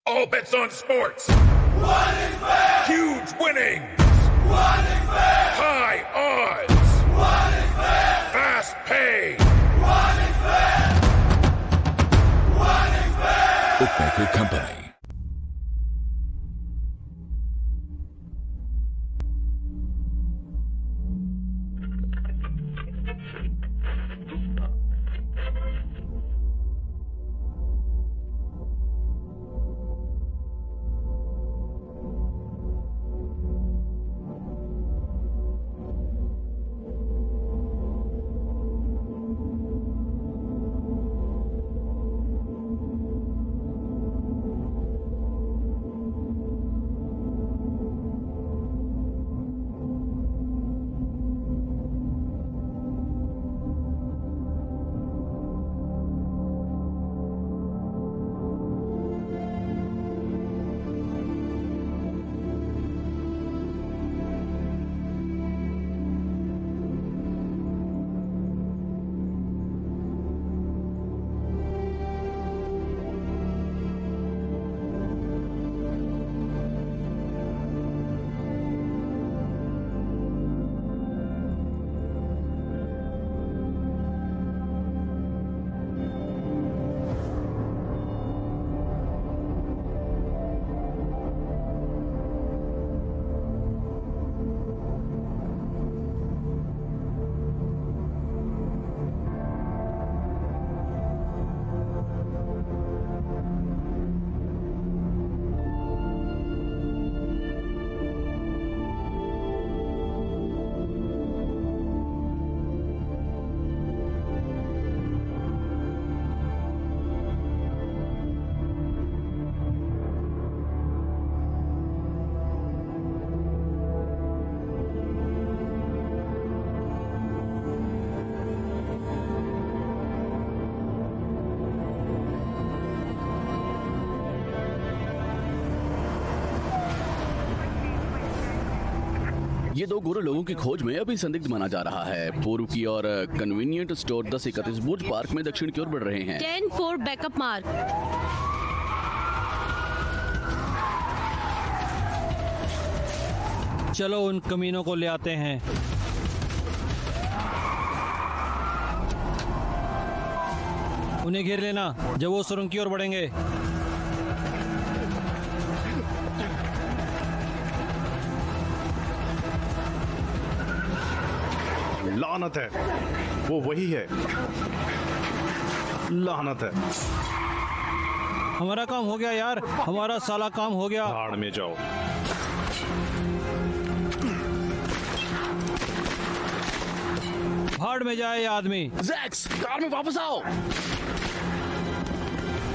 All bets on sports. One is fair. Huge winnings. One is fair. High odds. One is fair. Fast pay. One is fair. One is fair. Bookmaker Company. ये दो गोरे लोगों की खोज में अभी संदिग्ध माना जा रहा है। पूर्व की और कन्वीनियंट स्टोर 1031 बुर्ज पार्क में दक्षिण की ओर बढ़ रहे हैं। 10-4 बैकअप मार्क। चलो उन कमीनों को ले आते हैं। उन्हें घेर लेना जब वो सुरंग की ओर बढ़ेंगे। लानत है, वो वही है। लानत है। हमारा काम हो गया यार, हमारा साला काम हो गया। भाड़ में जाओ। भाड़ में जाए ये आदमी। जैक्स, कार में वापस आओ।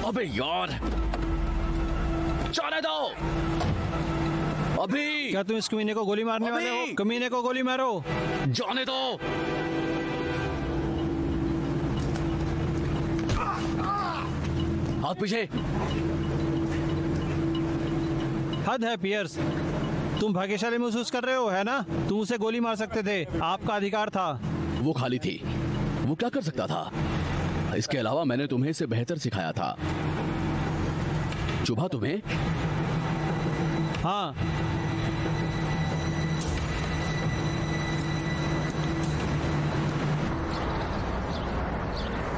अबे यार, जाने दो। अभी क्या तुम इस कमीने को गोली मारने वाले हो? कमीने को गोली मारो। जाने दो। हाथ पीछे। हद है पियर्स, तुम भाग्यशाली महसूस कर रहे हो, है ना? तुम उसे गोली मार सकते थे, आपका अधिकार था। वो खाली थी, वो क्या कर सकता था? इसके अलावा मैंने तुम्हें इसे बेहतर सिखाया था। चुभा तुम्हें? हाँ।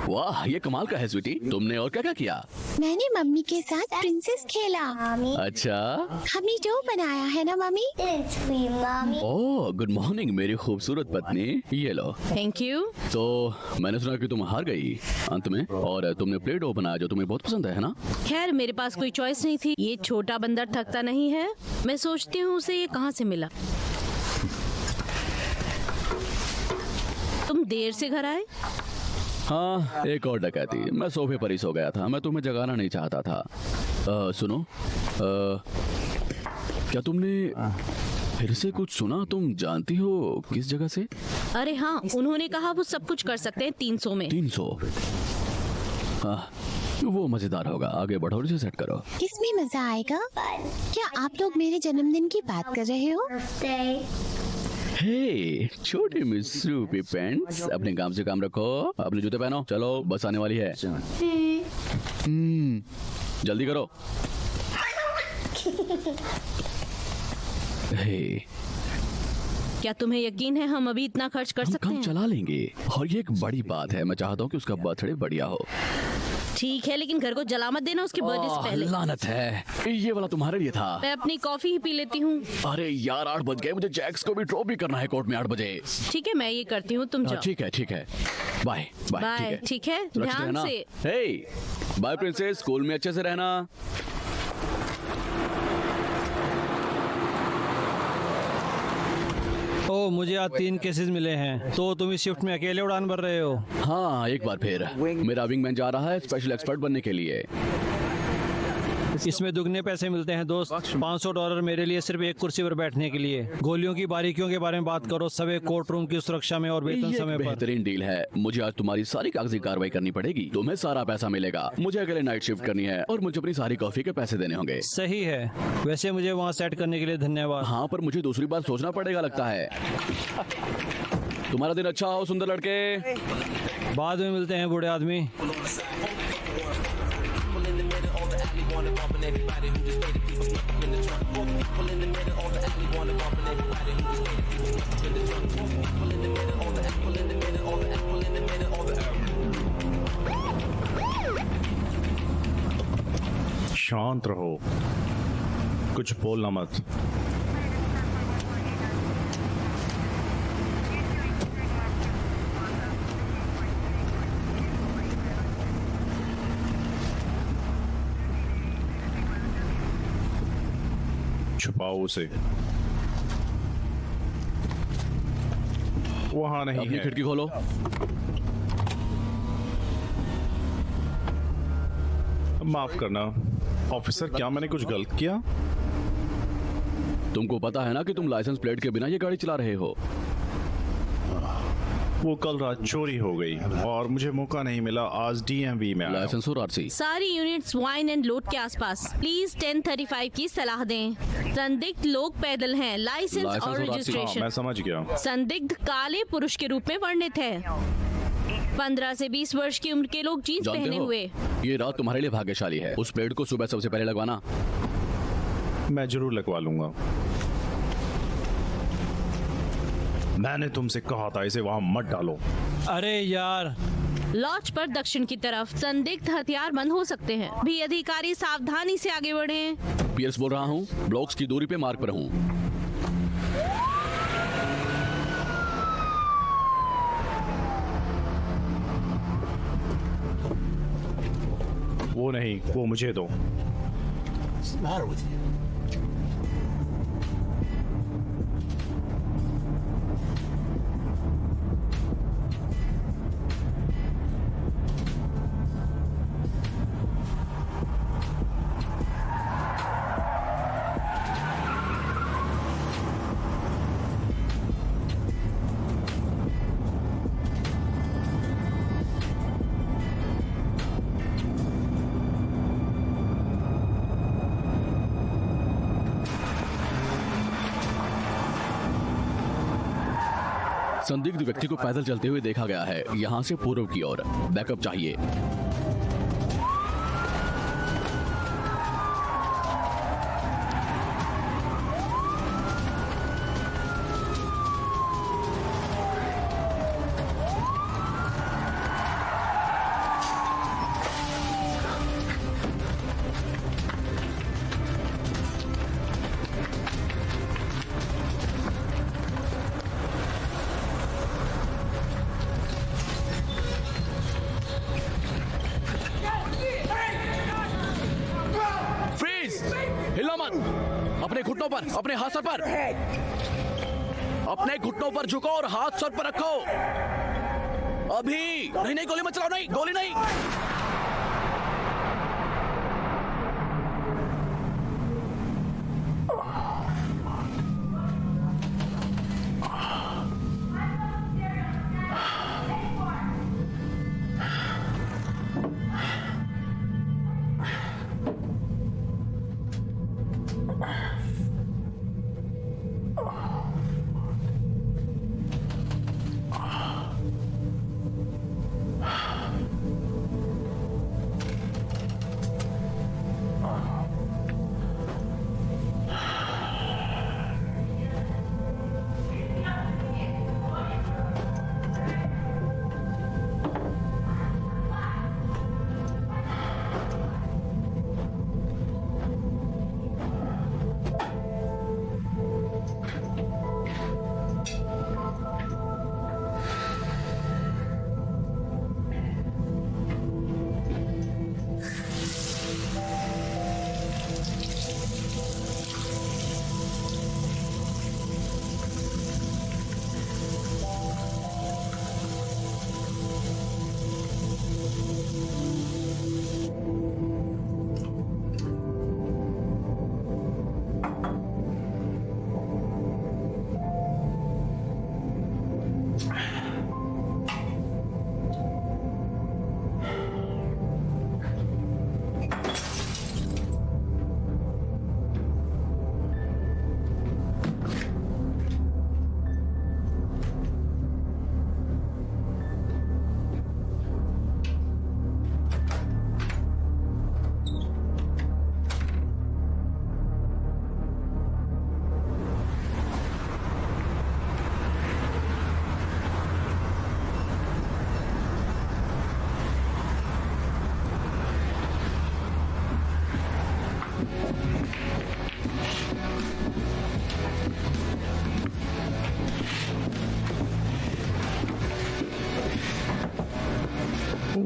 वाह, ये कमाल का है स्वीटी। तुमने और क्या क्या किया? मैंने मम्मी के साथ प्रिंसेस खेला। अच्छा, हमने जो बनाया है ना मम्मी। ओह गुड मॉर्निंग मेरी खूबसूरत पत्नी, ये लो। Thank you. तो मैंने सुना कि तुम हार गई अंत में, और तुमने प्ले डो बनाया जो तुम्हें बहुत पसंद है ना? खैर मेरे पास कोई चॉइस नहीं थी। ये छोटा बंदर थकता नहीं है। मैं सोचती हूँ उसे ये कहाँ से मिला। तुम देर से घर आए? हाँ, एक और डकैती। मैं सोफे पर ही सो गया था। मैं तुम्हें जगाना नहीं चाहता था। सुनो, क्या तुमने फिर से कुछ सुना? तुम जानती हो किस जगह से? अरे हाँ, उन्होंने कहा वो सब कुछ कर सकते हैं 300 में। 300? वो मजेदार होगा। आगे बढ़ो और इसे सेट करो। किसमें मजा आएगा? क्या आप लोग मेरे जन्मदिन की बात कर रहे हो? हे छोटे मिस्रू पैंट्स, अपने काम से काम रखो। अपने जूते पहनो। चलो बस आने वाली है। जल्दी करो। हे, क्या तुम्हें यकीन है हम अभी इतना खर्च कर हम सकते काम हैं? चला लेंगे और ये एक बड़ी बात है। मैं चाहता हूँ कि उसका बर्थडे बढ़िया हो। ठीक है, लेकिन घर को जला मत देना उसके बर्थडे से पहले। लानत है, ये वाला तुम्हारे लिए था। मैं अपनी कॉफी ही पी लेती हूँ। अरे यार 8 बज गए, मुझे जैक्स को भी ड्रॉप भी करना है कोर्ट में 8 बजे। ठीक है, मैं ये करती हूँ, तुम जाओ। ठीक है ठीक है, बाय बाय। बाय, ठीक है, सुरक्षित ध्यान रहना। से। हे बाय प्रिंसेस, स्कूल में अच्छे से रहना। ओ, मुझे आज 3 केसेस मिले हैं, तो तुम इस शिफ्ट में अकेले उड़ान भर रहे हो? हाँ, एक बार फिर मेरा विंगमैन जा रहा है स्पेशल एक्सपर्ट बनने के लिए। इसमें दुगने पैसे मिलते हैं दोस्त। $500 मेरे लिए सिर्फ एक कुर्सी पर बैठने के लिए। गोलियों की बारीकियों के बारे में बात करो, सब एक कोर्ट रूम की सुरक्षा में और वेतन ये समय एक पर। बेहतरीन डील है। मुझे आज तुम्हारी सारी कागजी कार्रवाई करनी पड़ेगी। तुम्हें सारा पैसा मिलेगा, मुझे अकेले नाइट शिफ्ट करनी है और मुझे अपनी सारी कॉफी के पैसे देने होंगे। सही है, वैसे मुझे वहाँ सेट करने के लिए धन्यवाद। हाँ, पर मुझे दूसरी बात सोचना पड़ेगा लगता है। तुम्हारा दिन अच्छा हो सुंदर लड़के। बाद में मिलते हैं बूढ़े आदमी। शांत रहो, कुछ बोलना मत। छुपाओ उसे, वहां नहीं अपनी है। खिड़की खोलो। माफ करना ऑफिसर, क्या मैंने कुछ गलत किया? तुमको पता है ना कि तुम लाइसेंस प्लेट के बिना ये गाड़ी चला रहे हो। वो कल रात चोरी हो गई और मुझे मौका नहीं मिला आज डीएमवी में आया। लाइसेंस और आरसी। सारी यूनिट्स वाइन एंड लोड के आसपास प्लीज 10:35 की सलाह दें। संदिग्ध लोग पैदल हैं, लाइसेंस लाइसेंस और और RC। हाँ, रजिस्ट्रेशन। मैं समझ गया। संदिग्ध काले पुरुष के रूप में वर्णित है। 15 से 20 वर्ष की उम्र के लोग जीन्स जानते पहने हो, हुए। ये रात तुम्हारे लिए भाग्यशाली है। उस प्लेट को सुबह सबसे पहले लगवाना। मैं जरूर लगवा लूंगा। मैंने तुमसे कहा था इसे वहां मत डालो। अरे यार, लॉज पर दक्षिण की तरफ संदिग्ध हथियार बंद हो सकते हैं। भी अधिकारी सावधानी से आगे बढ़ें। पियर्स बोल रहा हूँ, ब्लॉक्स की दूरी पे मार्ग पर हूँ। वो नहीं, वो मुझे दो। संदिग्ध व्यक्ति को पैदल चलते हुए देखा गया है, यहाँ से पूर्व की ओर। बैकअप चाहिए। हिलो मत। अपने घुटनों पर, अपने हाथ सर पर, अपने घुटनों पर झुको और हाथ सर पर रखो। अभी नहीं नहीं, गोली मत चलाओ। नहीं, गोली नहीं।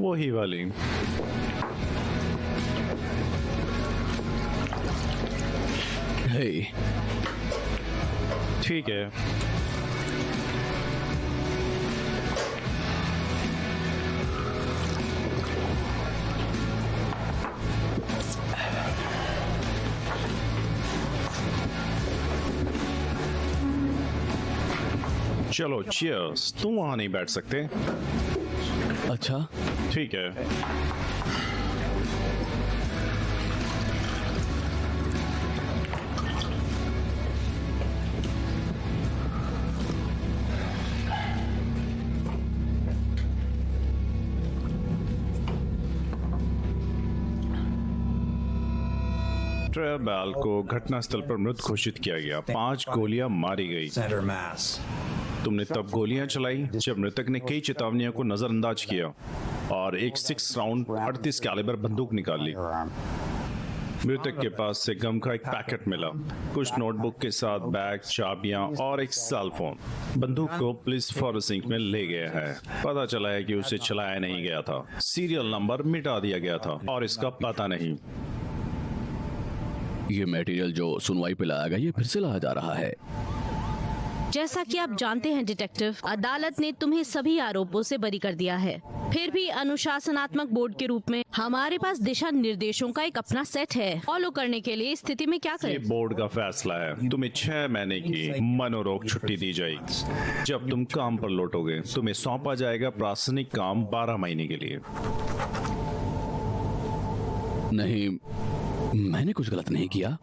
वही वाली। हे, ठीक है। चलो चीयर्स। तुम वहां नहीं बैठ सकते। अच्छा, ठीक है। ट्रेबैल को घटनास्थल पर मृत घोषित किया गया। 5 गोलियां मारी गई। Center mass. तुमने तब गोलियां चलाई जब मृतक ने कई चेतावनियों को नजरअंदाज किया और एक 6 राउंड 38 कैलिबर बंदूक निकाल ली। मृतक के पास से गम का एक पैकेट मिला, कुछ नोटबुक के साथ बैग, चाबियां और एक सेल फोन। बंदूक को पुलिस फॉरेंसिक में ले गया है। पता चला है कि उसे चलाया नहीं गया था। सीरियल नंबर मिटा दिया गया था और इसका पता नहीं। ये मटेरियल जो सुनवाई पे लाया गया, ये फिर से लाया जा रहा है। जैसा कि आप जानते हैं डिटेक्टिव, अदालत ने तुम्हें सभी आरोपों से बरी कर दिया है। फिर भी अनुशासनात्मक बोर्ड के रूप में हमारे पास दिशा निर्देशों का एक अपना सेट है। फॉलो करने के लिए इस स्थिति में क्या ये करें? बोर्ड का फैसला है। तुम्हें 6 महीने की मनोरोग छुट्टी दी जाएगी। जब तुम काम पर लौटोगे तुम्हें सौंपा जाएगा प्रशासनिक काम 12 महीने के लिए। नहीं, मैंने कुछ गलत नहीं किया।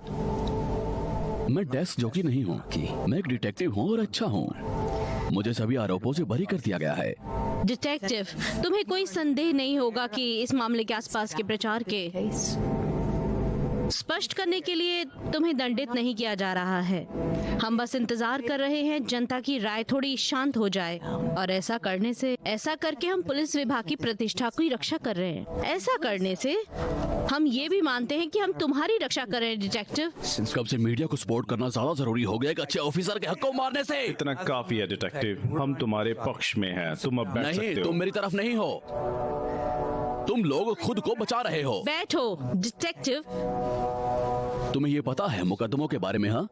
मैं डेस्क जॉकी नहीं हूँ कि मैं एक डिटेक्टिव हूँ और अच्छा हूँ। मुझे सभी आरोपों से बरी कर दिया गया है। डिटेक्टिव, तुम्हें कोई संदेह नहीं होगा कि इस मामले के आसपास के प्रचार के स्पष्ट करने के लिए तुम्हें दंडित नहीं किया जा रहा है। हम बस इंतजार कर रहे हैं जनता की राय थोड़ी शांत हो जाए, और ऐसा करके हम पुलिस विभाग की प्रतिष्ठा की रक्षा कर रहे हैं। ऐसा करने से हम ये भी मानते हैं कि हम तुम्हारी रक्षा कर रहे हैं डिटेक्टिव। कब से मीडिया को सपोर्ट करना ज्यादा जरूरी हो गया एक अच्छे ऑफिसर के हक को मारने से? इतना काफी है डिटेक्टिव, हम तुम्हारे पक्ष में हैं। तुम अब बैठ नहीं, सकते हो। तुम मेरी तरफ नहीं हो। तुम लोग खुद को बचा रहे हो। बैठो डिटेक्टिव। तुम्हें ये पता है मुकदमों के बारे में? हाँ,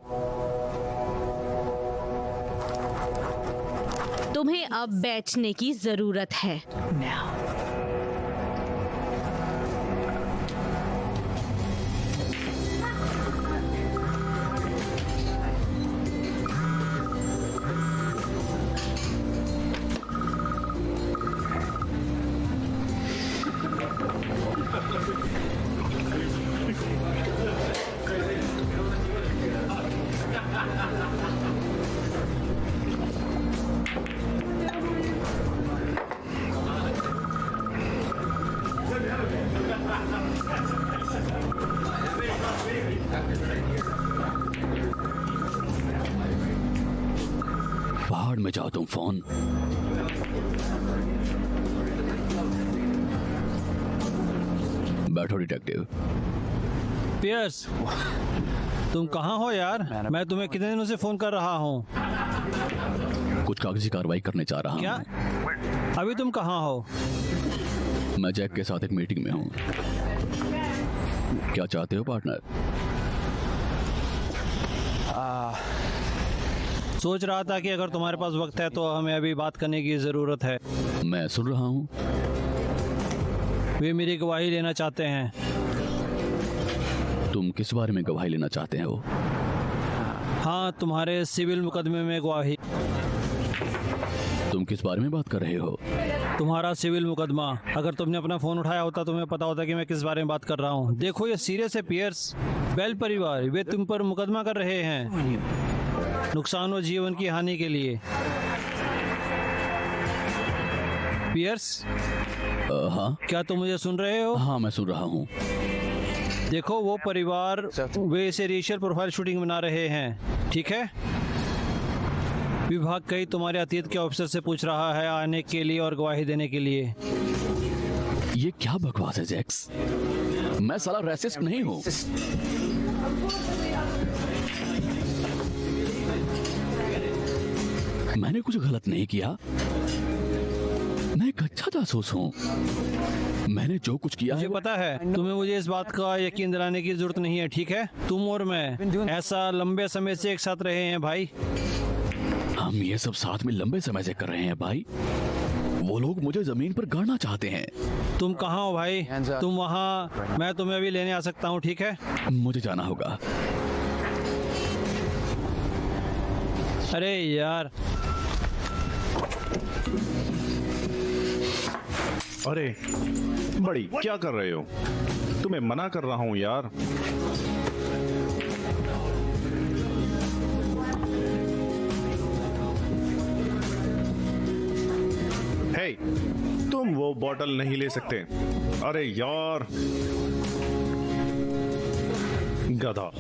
तुम्हें अब बैठने की जरूरत है। पहाड़ में जाओ तुम। फोन बैठो डिटेक्टिव। पियर्स, तुम कहाँ हो यार? मैं तुम्हें कितने दिनों से फोन कर रहा हूँ। कुछ कागजी कार्रवाई करने जा रहा क्या? हूँ। अभी तुम कहाँ हो? मैं जैक के साथ एक मीटिंग में हूँ। क्या चाहते हो पार्टनर? सोच रहा था कि अगर तुम्हारे पास वक्त है तो हमें अभी बात करने की जरूरत है। मैं सुन रहा हूँ। वे मेरी गवाही लेना चाहते हैं। तुम किस बारे में गवाही लेना चाहते हो? हाँ, तुम्हारे सिविल मुकदमे में गवाही। तुम किस बारे में बात कर रहे हो? तुम्हारा सिविल मुकदमा। अगर तुमने अपना फोन उठाया होता तुम्हें पता होता कि मैं किस बारे में बात कर रहा हूँ। देखो, ये सीरियस है पियर्स। बेल परिवार, वे तुम पर मुकदमा कर रहे हैं नुकसान और जीवन की हानि के लिए। पियर्स, हाँ, क्या तुम मुझे सुन रहे हो? हाँ मैं सुन रहा हूँ। देखो, वो परिवार, वे इसे रेशियल प्रोफाइल शूटिंग बना रहे हैं, ठीक है? विभाग कई तुम्हारे अतीत के ऑफिसर से पूछ रहा है आने के लिए और गवाही देने के लिए। ये क्या बकवास है जैक्स? मैं साला रेसिस्ट नहीं हूँ। मैंने कुछ गलत नहीं किया। मैं एक अच्छा जासूस हूँ। मैंने जो कुछ किया मुझे है पता है तुम्हें मुझे इस बात का यकीन दिलाने की जरूरत नहीं है, ठीक है? तुम और मैं ऐसा लंबे समय से एक साथ रहे हैं भाई। हम ये सब साथ में लंबे समय से कर रहे हैं भाई। वो लोग मुझे जमीन पर गाड़ना चाहते हैं। तुम कहाँ हो भाई? तुम वहाँ, मैं तुम्हें अभी लेने आ सकता हूँ, ठीक है? मुझे जाना होगा। अरे यार, अरे बड़ी क्या कर रहे हो? तुम्हें मना कर रहा हूं यार। हे, तुम वो बॉटल नहीं ले सकते। अरे यार, गधा।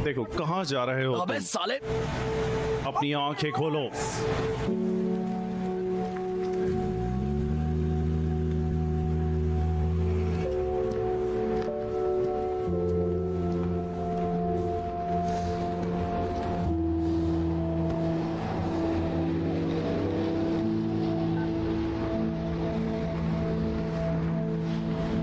देखो कहां जा रहे हो अबे तुम? साले, अपनी आंखें खोलो।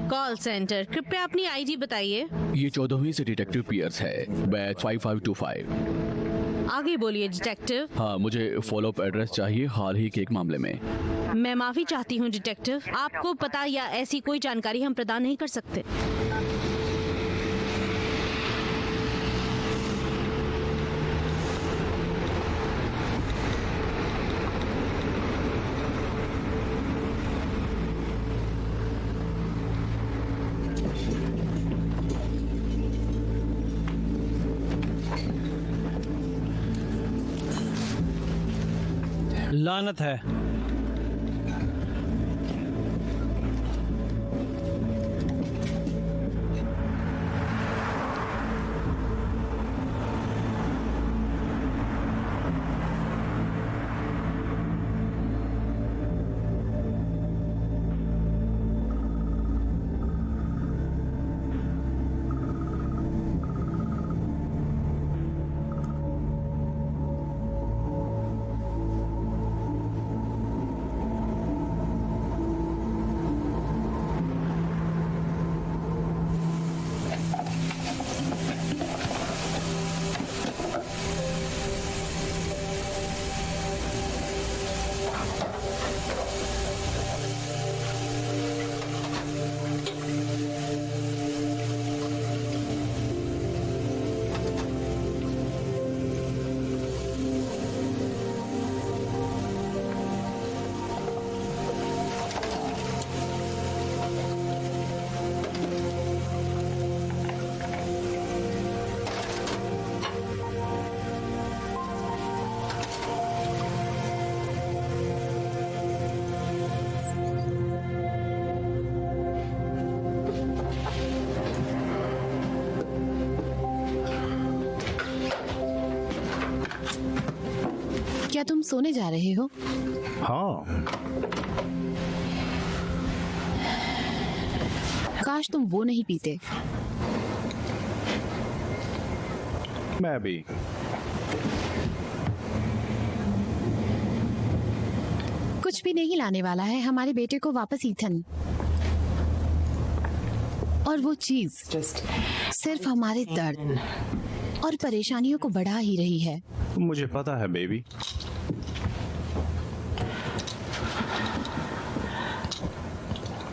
कॉल सेंटर, कृपया अपनी आईडी बताइए। ये 14वीं से डिटेक्टिव पियर्स है, बैच 5525। आगे बोलिए डिटेक्टिव। हाँ, मुझे फॉलोअप एड्रेस चाहिए हाल ही के एक मामले में। मैं माफी चाहती हूँ डिटेक्टिव, आपको पता या ऐसी कोई जानकारी हम प्रदान नहीं कर सकते। लानत है। क्या तुम सोने जा रहे हो? हाँ, काश तुम वो नहीं पीते। मैं भी। कुछ भी नहीं लाने वाला है हमारे बेटे को वापस ईथन। और वो चीज सिर्फ हमारे दर्द और परेशानियों को बढ़ा ही रही है। मुझे पता है बेबी।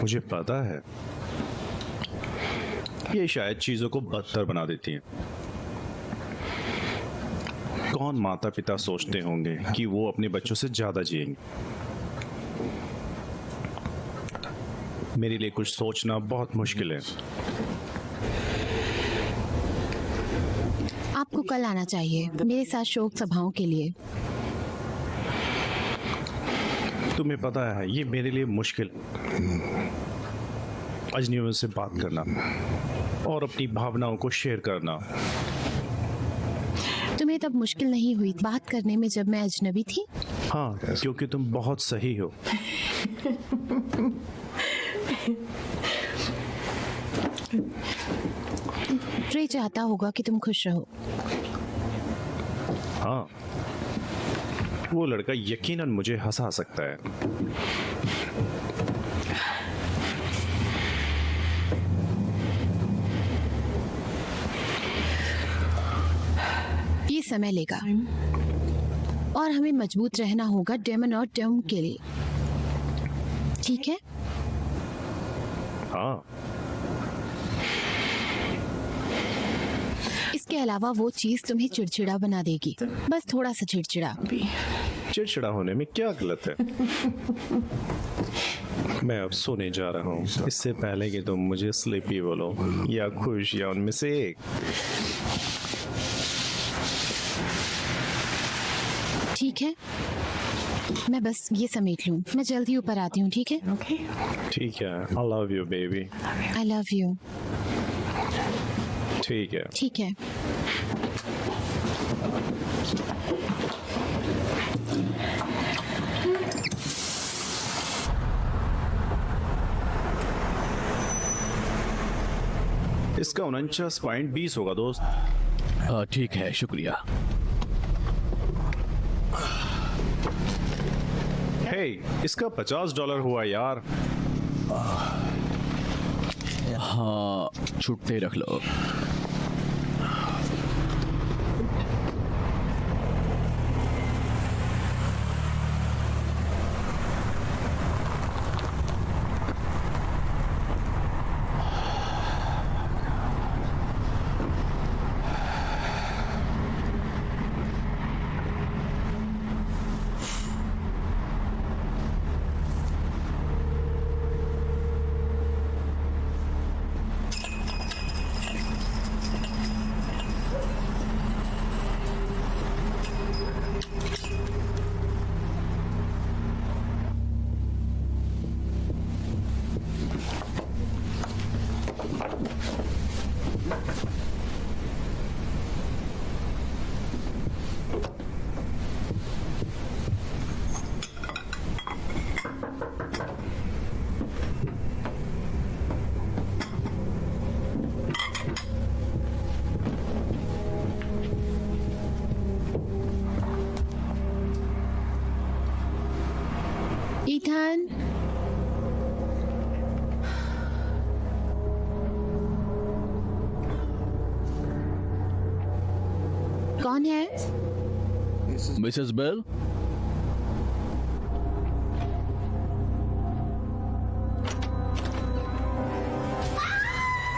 मुझे पता है ये शायद चीजों को बदतर बना देती है। कौन माता पिता सोचते होंगे कि वो अपने बच्चों से ज्यादा जिएंगे। मेरे लिए कुछ सोचना बहुत मुश्किल है। आपको कल आना चाहिए मेरे साथ शोक सभाओं के लिए। तुम्हें पता है ये मेरे लिए मुश्किल अजनबियों से बात करना और अपनी भावनाओं को शेयर करना। तुम्हें तब मुश्किल नहीं हुई बात करने में जब मैं अजनबी थी? हाँ, क्योंकि तुम बहुत सही हो। ट्रे चाहता होगा कि तुम खुश रहो। हाँ, वो लड़का यकीनन मुझे हंसा सकता है। ये समय लेगा और हमें मजबूत रहना होगा डेमन और टर्म के लिए, ठीक है? हाँ, इसके अलावा वो चीज तुम्हें चिड़चिड़ा बना देगी, बस थोड़ा सा चिड़चिड़ा। चिड़चिड़ा होने में क्या गलत है? मैं अब सोने जा रहा हूँ, इससे पहले कि तुम मुझे स्लीपी बोलो या खुश या उनमें से एक। ठीक है, मैं बस ये समेट लूं, मैं जल्द ही ऊपर आती हूँ, ठीक है? ठीक है, आई love you baby. I love you. ठीक है। ठीक है। इसका 49.20 होगा दोस्त। ठीक है, शुक्रिया। हे, इसका $50 हुआ यार। हाँ, छुट्टे रख लो। ईथन, कौन है? Mrs Bell?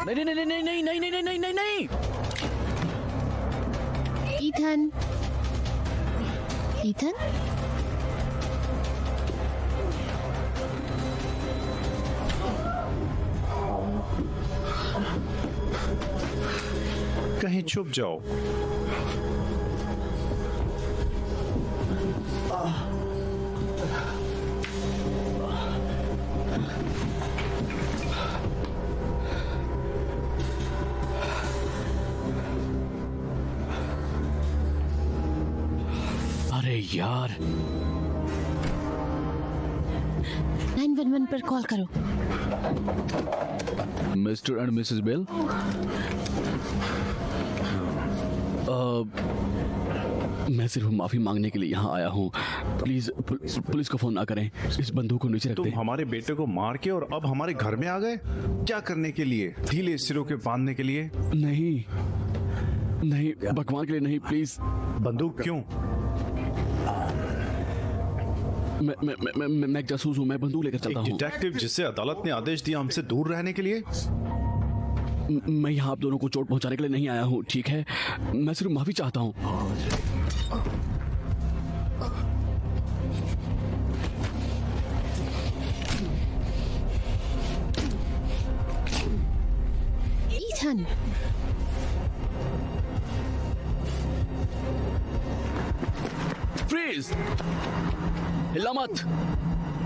नहीं नहीं नहीं नहीं नहीं नहीं नहीं नहीं नहीं नहीं। ईथन, ईथन, कहीं छुप जाओ। अरे यार, 911 पर कॉल करो। मिस्टर एंड मिसेस बेल, मैं सिर्फ माफी मांगने के लिए यहाँ आया हूँ। प्लीज पुलिस को फोन ना करें। इस बंदूक को नीचे रख तुम दें। हमारे बेटे को मार के और अब हमारे घर में आ गए? क्या करने के लिए? ढीले सिरों के बांधने के लिए? नहीं नहीं, भगवान के लिए नहीं, प्लीज। बंदूक क्यों? मैं एक जासूस हूँ, मैं बंदूक लेकर चलता एक हूँ। डिटेक्टिव जिसे अदालत ने आदेश दिया हमसे दूर रहने के लिए? मैं यहाँ आप दोनों को चोट पहुँचाने के लिए नहीं आया हूँ, ठीक है? मैं सिर्फ माफी चाहता हूँ। ईथन, प्लीज हिला मत,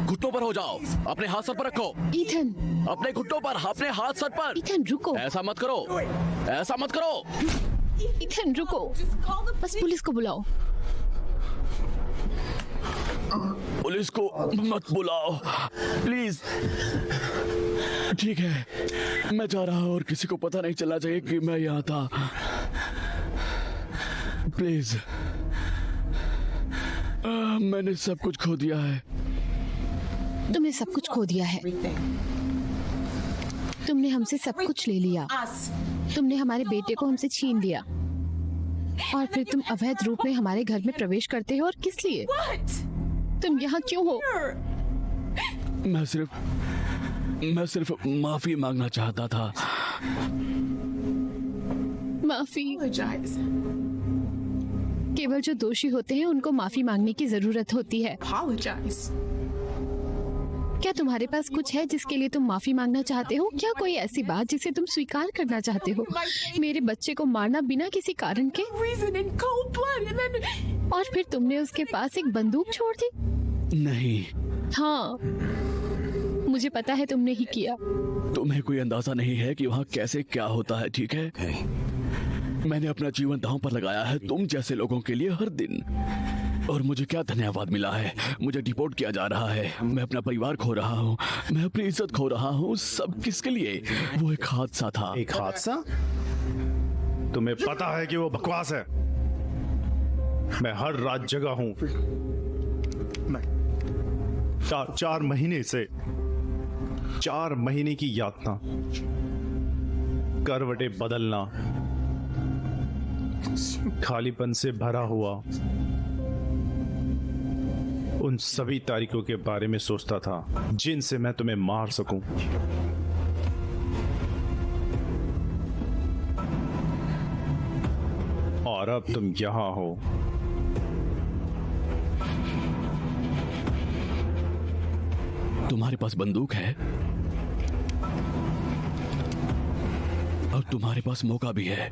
घुटनों पर हो जाओ, अपने हाथ सर पर रखो। ईथन, अपने घुटनों पर, अपने हाथ सर पर। ईथन रुको, ऐसा मत करो, ऐसा मत करो। ईथन रुको, बस पुलिस को बुलाओ। पुलिस पुलिस को मत बुलाओ प्लीज। ठीक है, मैं जा रहा हूँ और किसी को पता नहीं चलना चाहिए कि मैं यहाँ था। प्लीज, मैंने सब कुछ खो दिया है। तुमने सब कुछ खो दिया है। तुमने हमसे सब कुछ ले लिया। तुमने हमारे बेटे को हमसे छीन लिया और फिर तुम अवैध रूप में हमारे घर में प्रवेश करते हो। और किस लिए? तुम यहाँ क्यों हो? मैं सिर्फ माफी मांगना चाहता था। माफी? केवल जो दोषी होते हैं उनको माफी मांगने की जरूरत होती है। क्या तुम्हारे पास कुछ है जिसके लिए तुम माफी मांगना चाहते हो? क्या कोई ऐसी बात जिसे तुम स्वीकार करना चाहते हो? मेरे बच्चे को मारना बिना किसी कारण के, और फिर तुमने उसके पास एक बंदूक छोड़ दी? नहीं। हाँ, मुझे पता है तुमने ही किया। तुम्हें कोई अंदाजा नहीं है कि वहाँ कैसे क्या होता है, ठीक है? मैंने अपना जीवन दांव पर लगाया है तुम जैसे लोगों के लिए हर दिन, और मुझे क्या धन्यवाद मिला है? मुझे डिपोर्ट किया जा रहा है, मैं अपना परिवार खो रहा हूँ, मैं अपनी इज्जत खो रहा हूँ। सब किसके लिए? वो एक हादसा था। एक हादसा? तुम्हें पता है कि वो बकवास है। मैं हर रात जगा हूँ। 4 महीने से, 4 महीने की यातना, करवटें बदलना, खालीपन से भरा हुआ, उन सभी तारीखों के बारे में सोचता था जिनसे मैं तुम्हें मार सकूं। और अब तुम यहां हो। तुम्हारे पास बंदूक है और तुम्हारे पास मौका भी है।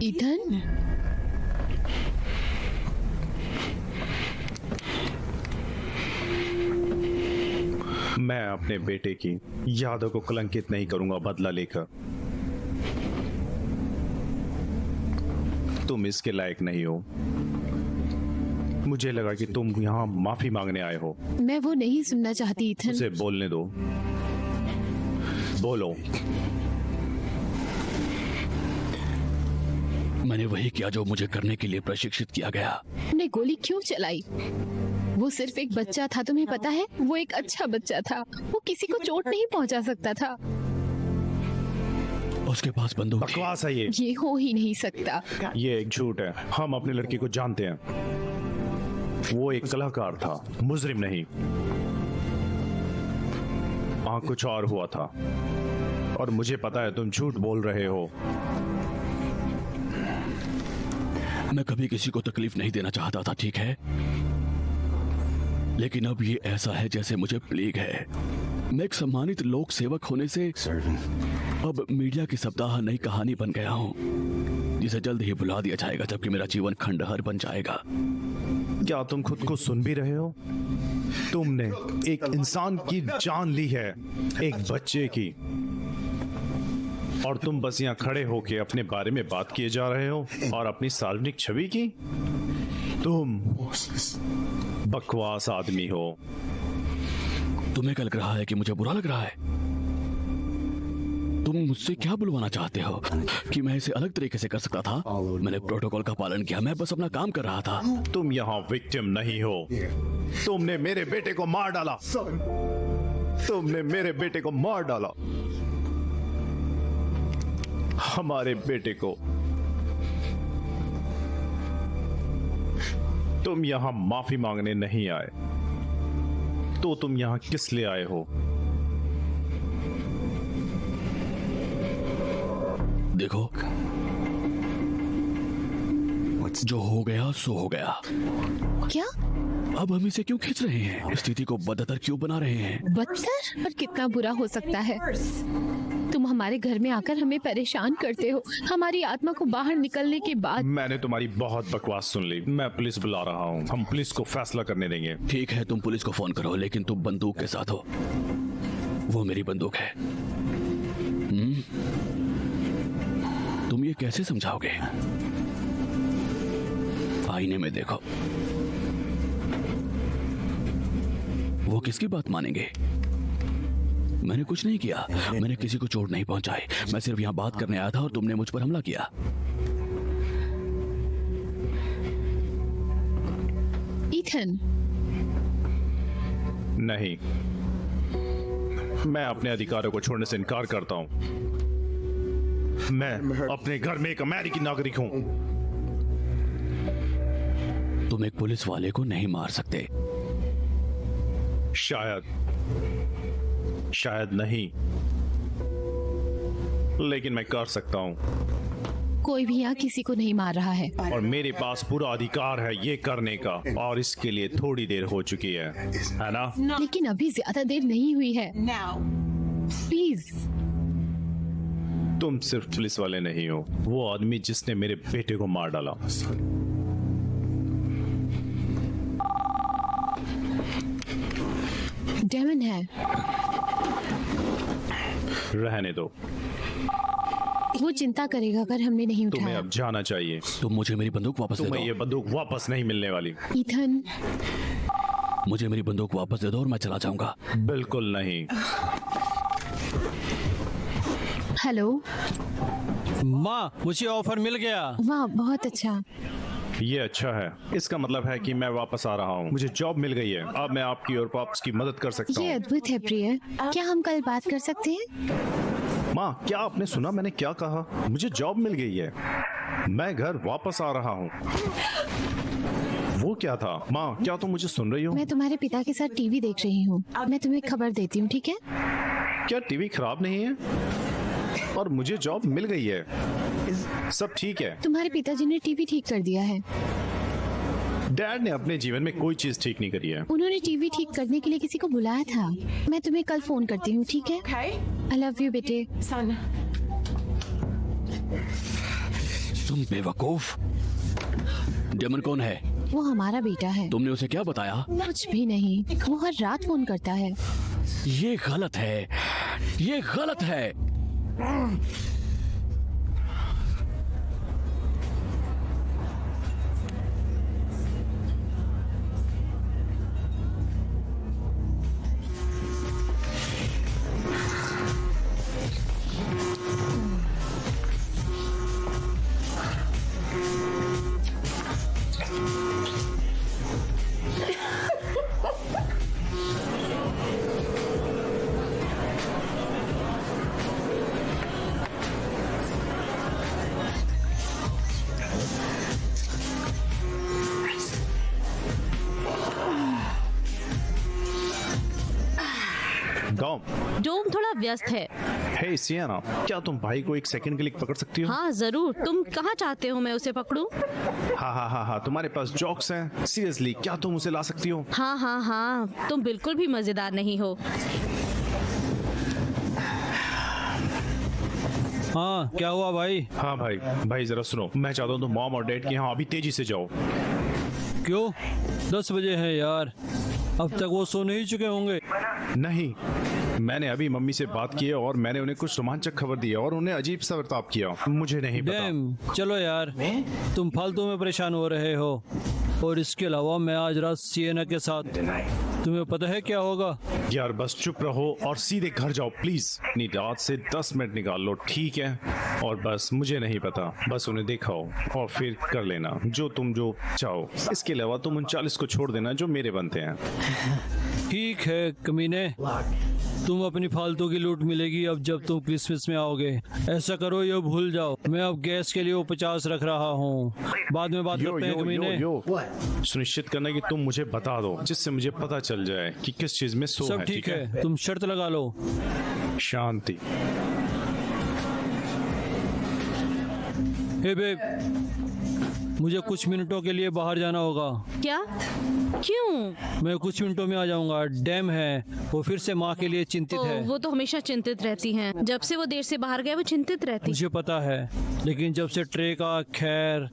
ईथन, मैं अपने बेटे की यादों को कलंकित नहीं करूंगा बदला लेकर। तुम इसके लायक नहीं हो। मुझे लगा कि तुम यहाँ माफी मांगने आए हो। मैं वो नहीं सुनना चाहती ईथन। उसे बोलने दो, बोलो। मैंने वही किया जो मुझे करने के लिए प्रशिक्षित किया गया। तुमने गोली क्यों चलाई? वो सिर्फ एक बच्चा था, तुम्हें पता है? वो एक अच्छा बच्चा था, वो किसी को चोट नहीं पहुंचा सकता था। उसके पास बंदूक थी। बकवास है ये हो ही नहीं सकता। ये एक झूठ है। हम अपने लड़के को जानते हैं। वो एक कलाकार था, मुजरिम नहीं। वहां कुछ और हुआ था, और मुझे पता है तुम झूठ बोल रहे हो। मैं कभी किसी को तकलीफ नहीं देना चाहता था, ठीक है? लेकिन अब ये ऐसा है जैसे मुझे प्लेग है। मैं एक सम्मानित लोक सेवक होने से अब मीडिया की सप्ताह नई कहानी बन गया हूँ, जिसे जल्द ही बुला दिया जाएगा, जबकि मेरा जीवन खंडहर बन जाएगा। क्या तुम खुद को सुन भी रहे हो? तुमने एक इंसान की जान ली है, एक बच्चे की, और तुम बस यहाँ खड़े होके अपने बारे में बात किए जा रहे हो और अपनी सार्वजनिक छवि की। तुम बकवास आदमी हो। तुम्हें क्या लग रहा है कि मुझे बुरा लग रहा है? तुम मुझसे क्या बुलवाना चाहते हो? कि मैं इसे अलग तरीके से कर सकता था? मैंने प्रोटोकॉल का पालन किया, मैं बस अपना काम कर रहा था। तुम यहाँ विक्टिम नहीं हो। तुमने मेरे बेटे को मार डाला। तुमने मेरे बेटे को मार डाला। हमारे बेटे को। तुम यहां माफी मांगने नहीं आए, तो तुम यहां किस लिए आए हो? देखो, जो हो गया सो हो गया। क्या? अब हम इसे क्यों खींच रहे हैं? स्थिति को बदतर क्यों बना रहे हैं? बदतर? पर कितना बुरा हो सकता है? तुम हमारे घर में आकर हमें परेशान करते हो, हमारी आत्मा को बाहर निकलने के बाद। मैंने तुम्हारी बहुत बकवास सुन ली। मैं पुलिस बुला रहा हूँ। हम पुलिस को फैसला करने देंगे। ठीक है, तुम पुलिस को फोन करो, लेकिन तुम बंदूक के साथ हो। वो मेरी बंदूक है। तुम ये कैसे समझाओगे? आईने में देखो। वो किसकी बात मानेंगे? मैंने कुछ नहीं किया, मैंने किसी को चोट नहीं पहुंचाई। मैं सिर्फ यहाँ बात करने आया था और तुमने मुझ पर हमला किया। ईथन, नहीं, मैं अपने अधिकारों को छोड़ने से इनकार करता हूँ। मैं अपने घर में एक अमेरिकी नागरिक हूँ। तुम एक पुलिस वाले को नहीं मार सकते। शायद नहीं, लेकिन मैं कर सकता हूँ। कोई भी यहाँ किसी को नहीं मार रहा है। और मेरे पास पूरा अधिकार है ये करने का, और इसके लिए थोड़ी देर हो चुकी है ना? लेकिन अभी ज्यादा देर नहीं हुई है। प्लीज। तुम सिर्फ पुलिस वाले नहीं हो, वो आदमी जिसने मेरे बेटे को मार डाला। डेमन है। रहने दो, वो चिंता करेगा अगर हमने नहीं तुम्हें उठाया। अब जाना चाहिए। तुम मुझे मेरी बंदूक वापस दे तुम्हें दो। ये बंदूक वापस नहीं मिलने वाली। ईथन, मुझे मेरी बंदूक वापस दे दो और मैं चला जाऊंगा। बिल्कुल नहीं। हेलो। माँ, मुझे ऑफर मिल गया। वाह, बहुत अच्छा। ये अच्छा है, इसका मतलब है कि मैं वापस आ रहा हूँ। मुझे जॉब मिल गई है। अब मैं आपकी और पाप्स की मदद कर सकता ये हूँ। अद्भुत है प्रिय। क्या हम कल बात कर सकते हैं? माँ, क्या आपने सुना मैंने क्या कहा? मुझे जॉब मिल गई है, मैं घर वापस आ रहा हूँ। वो क्या था? माँ, क्या तुम मुझे सुन रही हो? मैं तुम्हारे पिता के साथ टीवी देख रही हूँ। मैं तुम्हें खबर देती हूँ, ठीक है? क्या टीवी खराब नहीं है? और मुझे जॉब मिल गई है, सब ठीक है। तुम्हारे पिताजी ने टीवी ठीक कर दिया है। डैड ने अपने जीवन में कोई चीज ठीक नहीं करी है। उन्होंने टीवी ठीक करने के लिए किसी को बुलाया था। मैं तुम्हें कल फोन करती हूँ, ठीक है? आई लव यू बेटे। तुम बेवकूफ। डेमन कौन है? वो हमारा बेटा है। तुमने उसे क्या बताया? कुछ भी नहीं, वो हर रात फोन करता है। ये गलत है, ये गलत है। डोम थोड़ा व्यस्त है। हे सियाना, क्या तुम भाई को एक सेकंड के लिए पकड़ सकती हो? हाँ जरूर। तुम कहाँ चाहते हो मैं उसे पकड़ूं? हाँ, तुम्हारे पास जोक्स हैं? सीरियसली, क्या तुम उसे ला सकती हो? हाँ, तुम बिल्कुल भी मजेदार नहीं हो। हाँ, क्या हुआ भाई? हाँ भाई जरा सुनो, मैं चाहता हूँ तुम मॉम और डैड के यहाँ अभी तेजी से जाओ। क्यों? 10 बजे है यार, अब तक वो सो नहीं चुके होंगे। नहीं, मैंने अभी मम्मी से बात की है और मैंने उन्हें कुछ रोमांचक खबर दी है और उन्हें अजीब सा बर्ताव किया। मुझे नहीं पता। डैम, चलो यार, तुम फालतू में परेशान हो रहे हो। और इसके अलावा मैं आज रात सिएना के साथ, तुम्हें पता है क्या होगा? यार बस चुप रहो और सीधे घर जाओ प्लीज। अपनी रात से 10 मिनट निकाल लो, ठीक है? और बस मुझे नहीं पता, बस उन्हें दिखाओ और फिर कर लेना जो तुम चाहो। इसके अलावा तुम 39 को छोड़ देना जो मेरे बनते हैं। ठीक है कमीने, तुम अपनी फालतू की लूट मिलेगी अब जब तुम क्रिसमस में आओगे। ऐसा करो, ये भूल जाओ। मैं अब गैस के लिए वो 50 रख रहा हूँ। बाद में बात करते हैं कमीने। सुनिश्चित करना कि तुम मुझे बता दो, जिससे मुझे पता चल जाए कि किस चीज में सो सब है। ठीक है, तुम शर्त लगा लो। शांति। हे बेब, मुझे कुछ मिनटों के लिए बाहर जाना होगा। क्या? क्यों? मैं कुछ मिनटों में आ जाऊंगा। डैम है, वो फिर से माँ के लिए चिंतित है। वो तो हमेशा चिंतित रहती हैं। जब से वो देर से बाहर गए वो चिंतित रहती। मुझे पता है, लेकिन जब से ट्रे का खैर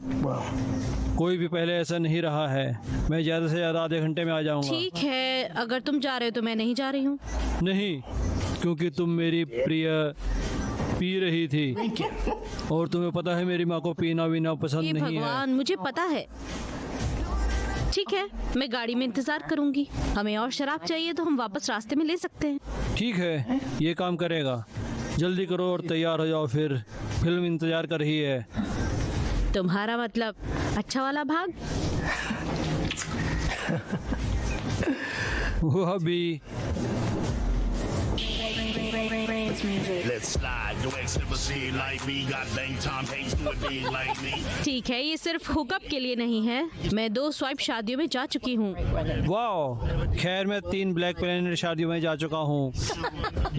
कोई भी पहले ऐसा नहीं रहा है। मैं ज्यादा से ज्यादा आधे घंटे में आ जाऊंगा। ठीक है, अगर तुम जा रहे हो तो मैं नहीं जा रही हूँ। नहीं, क्योंकि तुम मेरी प्रिय पी रही थी और तुम्हें पता है मेरी माँ को पीना वीना पसंद हे नहीं है। भगवान, मुझे पता है। ठीक है, मैं गाड़ी में इंतजार करूंगी। हमें और शराब चाहिए तो हम वापस रास्ते में ले सकते हैं। ठीक है, ये काम करेगा। जल्दी करो और तैयार हो जाओ, फिर फिल्म इंतजार कर रही है। तुम्हारा मतलब अच्छा वाला भाग? वो अभी Let's slide, no ecstasy like me. Got bang Tom Hanks do it big like me. ठीक है, ये सिर्फ हुकअप के लिए नहीं है। मैं 2 स्वाइप शादियों में जा चुकी हूँ। वाह, खैर मैं 3 ब्लैक प्लेनेट शादियों में जा चुका हूँ।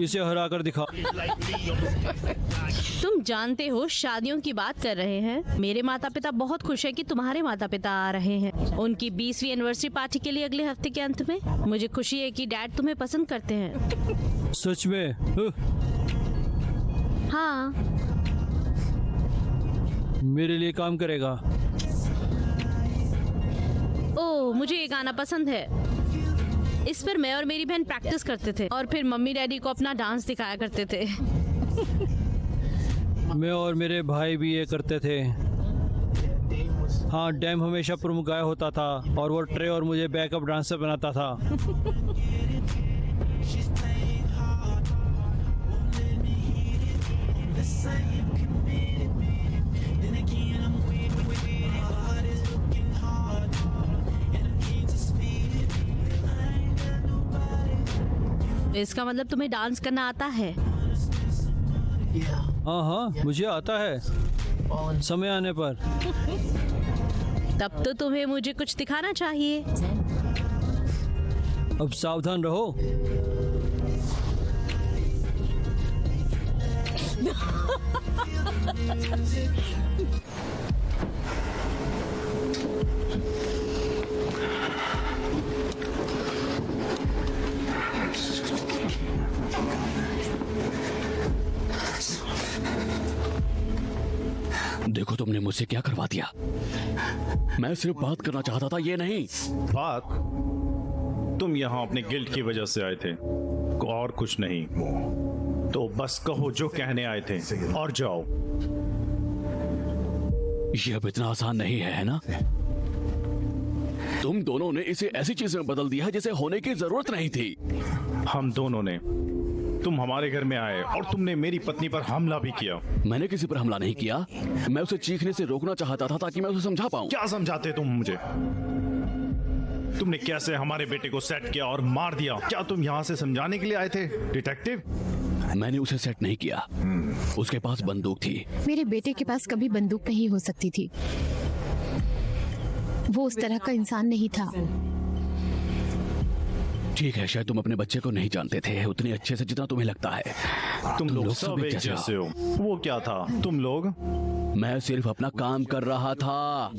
इसे हरा कर दिखा। तुम जानते हो शादियों की बात कर रहे हैं। मेरे माता पिता बहुत खुश है कि तुम्हारे माता पिता आ रहे हैं उनकी 20वीं एनिवर्सरी पार्टी के लिए अगले हफ्ते के अंत में। मुझे खुशी है कि डैड तुम्हें पसंद करते हैं। सच में? हाँ, मेरे लिए काम करेगा। ओह, मुझे ये गाना पसंद है। इस पर मैं और मेरी बहन प्रैक्टिस करते थे और फिर मम्मी डैडी को अपना डांस दिखाया करते थे। मैं और मेरे भाई भी ये करते थे। हाँ, डैम हमेशा प्रमुख गायक होता था और वो ट्रे और मुझे बैकअप डांसर बनाता था। इसका मतलब तुम्हें डांस करना आता है? हाँ हाँ, मुझे आता है, समय आने पर। तब तो तुम्हें मुझे कुछ दिखाना चाहिए। अब सावधान रहो। देखो तुमने मुझसे क्या करवा दिया। मैं सिर्फ बात करना चाहता था, ये नहीं। बात? तुम यहाँ अपने गिल्ट की वजह से आए थे और कुछ नहीं। तो बस कहो जो कहने आए थे और जाओ। ये अब इतना आसान नहीं है ना? तुम दोनों ने इसे ऐसी चीज में बदल दिया है जिसे होने की जरूरत नहीं थी। हम दोनों ने। तुम हमारे घर में आए और तुमने मेरी पत्नी पर हमला भी किया। मैंने किसी पर हमला नहीं किया। मैं उसे चीखने से रोकना चाहता था ताकि मैं उसे समझा पाऊं। क्या समझाते तुम मुझे? तुमने कैसे हमारे बेटे को सेट किया और मार दिया? क्या तुम यहाँ से समझाने के लिए आए थे, डिटेक्टिव? मैंने उसे सेट नहीं किया। उसके पास बंदूक थी। मेरे बेटे के पास कभी बंदूक नहीं हो सकती थी। वो उस तरह का इंसान नहीं था। ठीक है, शायद तुम अपने बच्चे को नहीं जानते थे उतने अच्छे से जितना तुम्हें लगता है। तुम लोग सब एक जैसे हो। वो क्या था? तुम लोग? मैं सिर्फ अपना काम कर रहा था।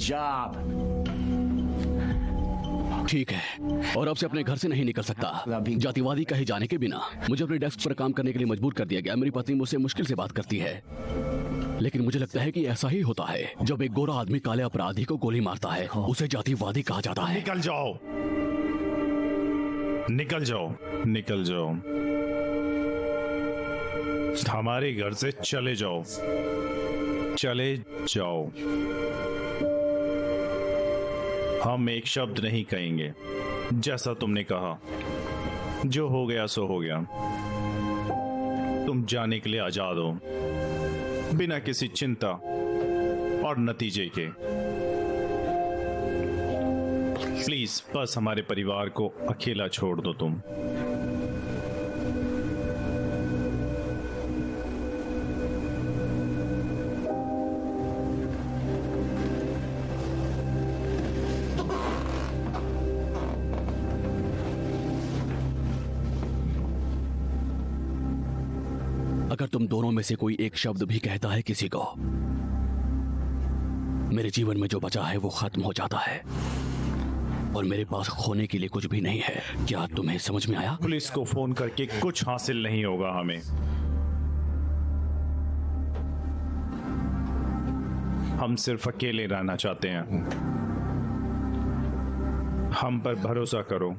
ठीक है, और अब से अपने घर से नहीं निकल सकता जातिवादी कहे जाने के बिना। मुझे अपने डेस्क पर काम करने के लिए मजबूर कर दिया गया। मेरी पत्नी मुझसे मुश्किल से बात करती है, लेकिन मुझे लगता है कि ऐसा ही होता है जब एक गोरा आदमी काले अपराधी को गोली मारता है। उसे जातिवादी कहा जाता है। निकल जाओ, निकल जाओ, निकल जाओ। हमारे घर से चले जाओ, चले जाओ। हम एक शब्द नहीं कहेंगे। जैसा तुमने कहा, जो हो गया सो हो गया। तुम जाने के लिए आजाद हो, बिना किसी चिंता और नतीजे के। प्लीज बस हमारे परिवार को अकेला छोड़ दो तुम। अगर तुम दोनों में से कोई एक शब्द भी कहता है किसी को, मेरे जीवन में जो बचा है वो खत्म हो जाता है और मेरे पास खोने के लिए कुछ भी नहीं है। क्या तुम्हें समझ में आया? पुलिस को फोन करके कुछ हासिल नहीं होगा हमें। हम सिर्फ अकेले रहना चाहते हैं। हम पर भरोसा करो।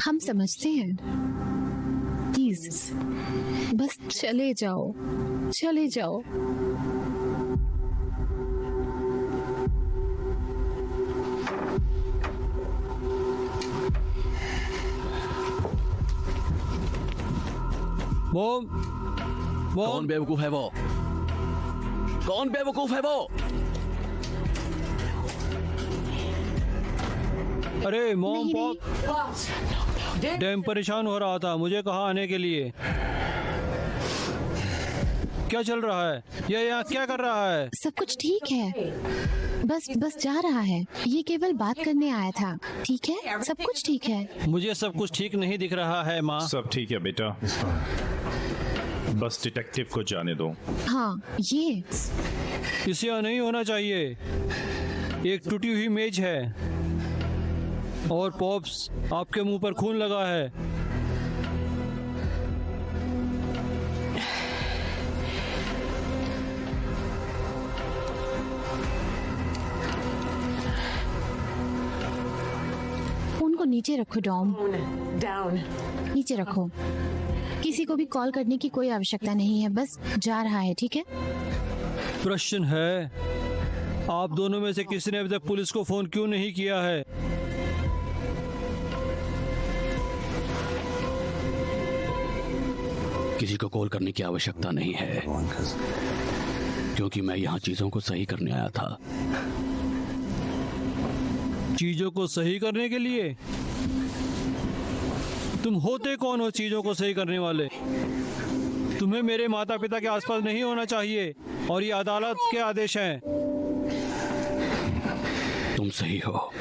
हम समझते हैं। प्लीज बस चले जाओ, चले जाओ। मॉम, कौन बेवकूफ है वो? कौन बेवकूफ है वो? अरे मॉम, नहीं, पॉप डैम परेशान हो रहा था, मुझे कहा आने के लिए। क्या चल रहा है? ये यहाँ क्या कर रहा है? सब कुछ ठीक है, बस जा रहा है। ये केवल बात करने आया था। ठीक है, सब कुछ ठीक है। मुझे सब कुछ ठीक नहीं दिख रहा है माँ। सब ठीक है बेटा, बस डिटेक्टिव को जाने दो। हाँ, ये इसे यहाँ नहीं होना चाहिए। एक टूटी हुई मेज है और पॉप्स आपके मुंह पर खून लगा है। उनको नीचे रखो डॉम, Down. नीचे रखो। किसी को भी कॉल करने की कोई आवश्यकता नहीं है, बस जा रहा है। ठीक है? प्रश्न है, आप दोनों में से किसी ने अभी तक पुलिस को फोन क्यों नहीं किया है? किसी को कॉल करने की आवश्यकता नहीं है क्योंकि मैं यहाँ चीजों को सही करने आया था। चीजों को सही करने के लिए? तुम होते कौन हो चीजों को सही करने वाले? तुम्हें मेरे माता पिता के आसपास नहीं होना चाहिए और ये अदालत के आदेश हैं। तुम सही हो,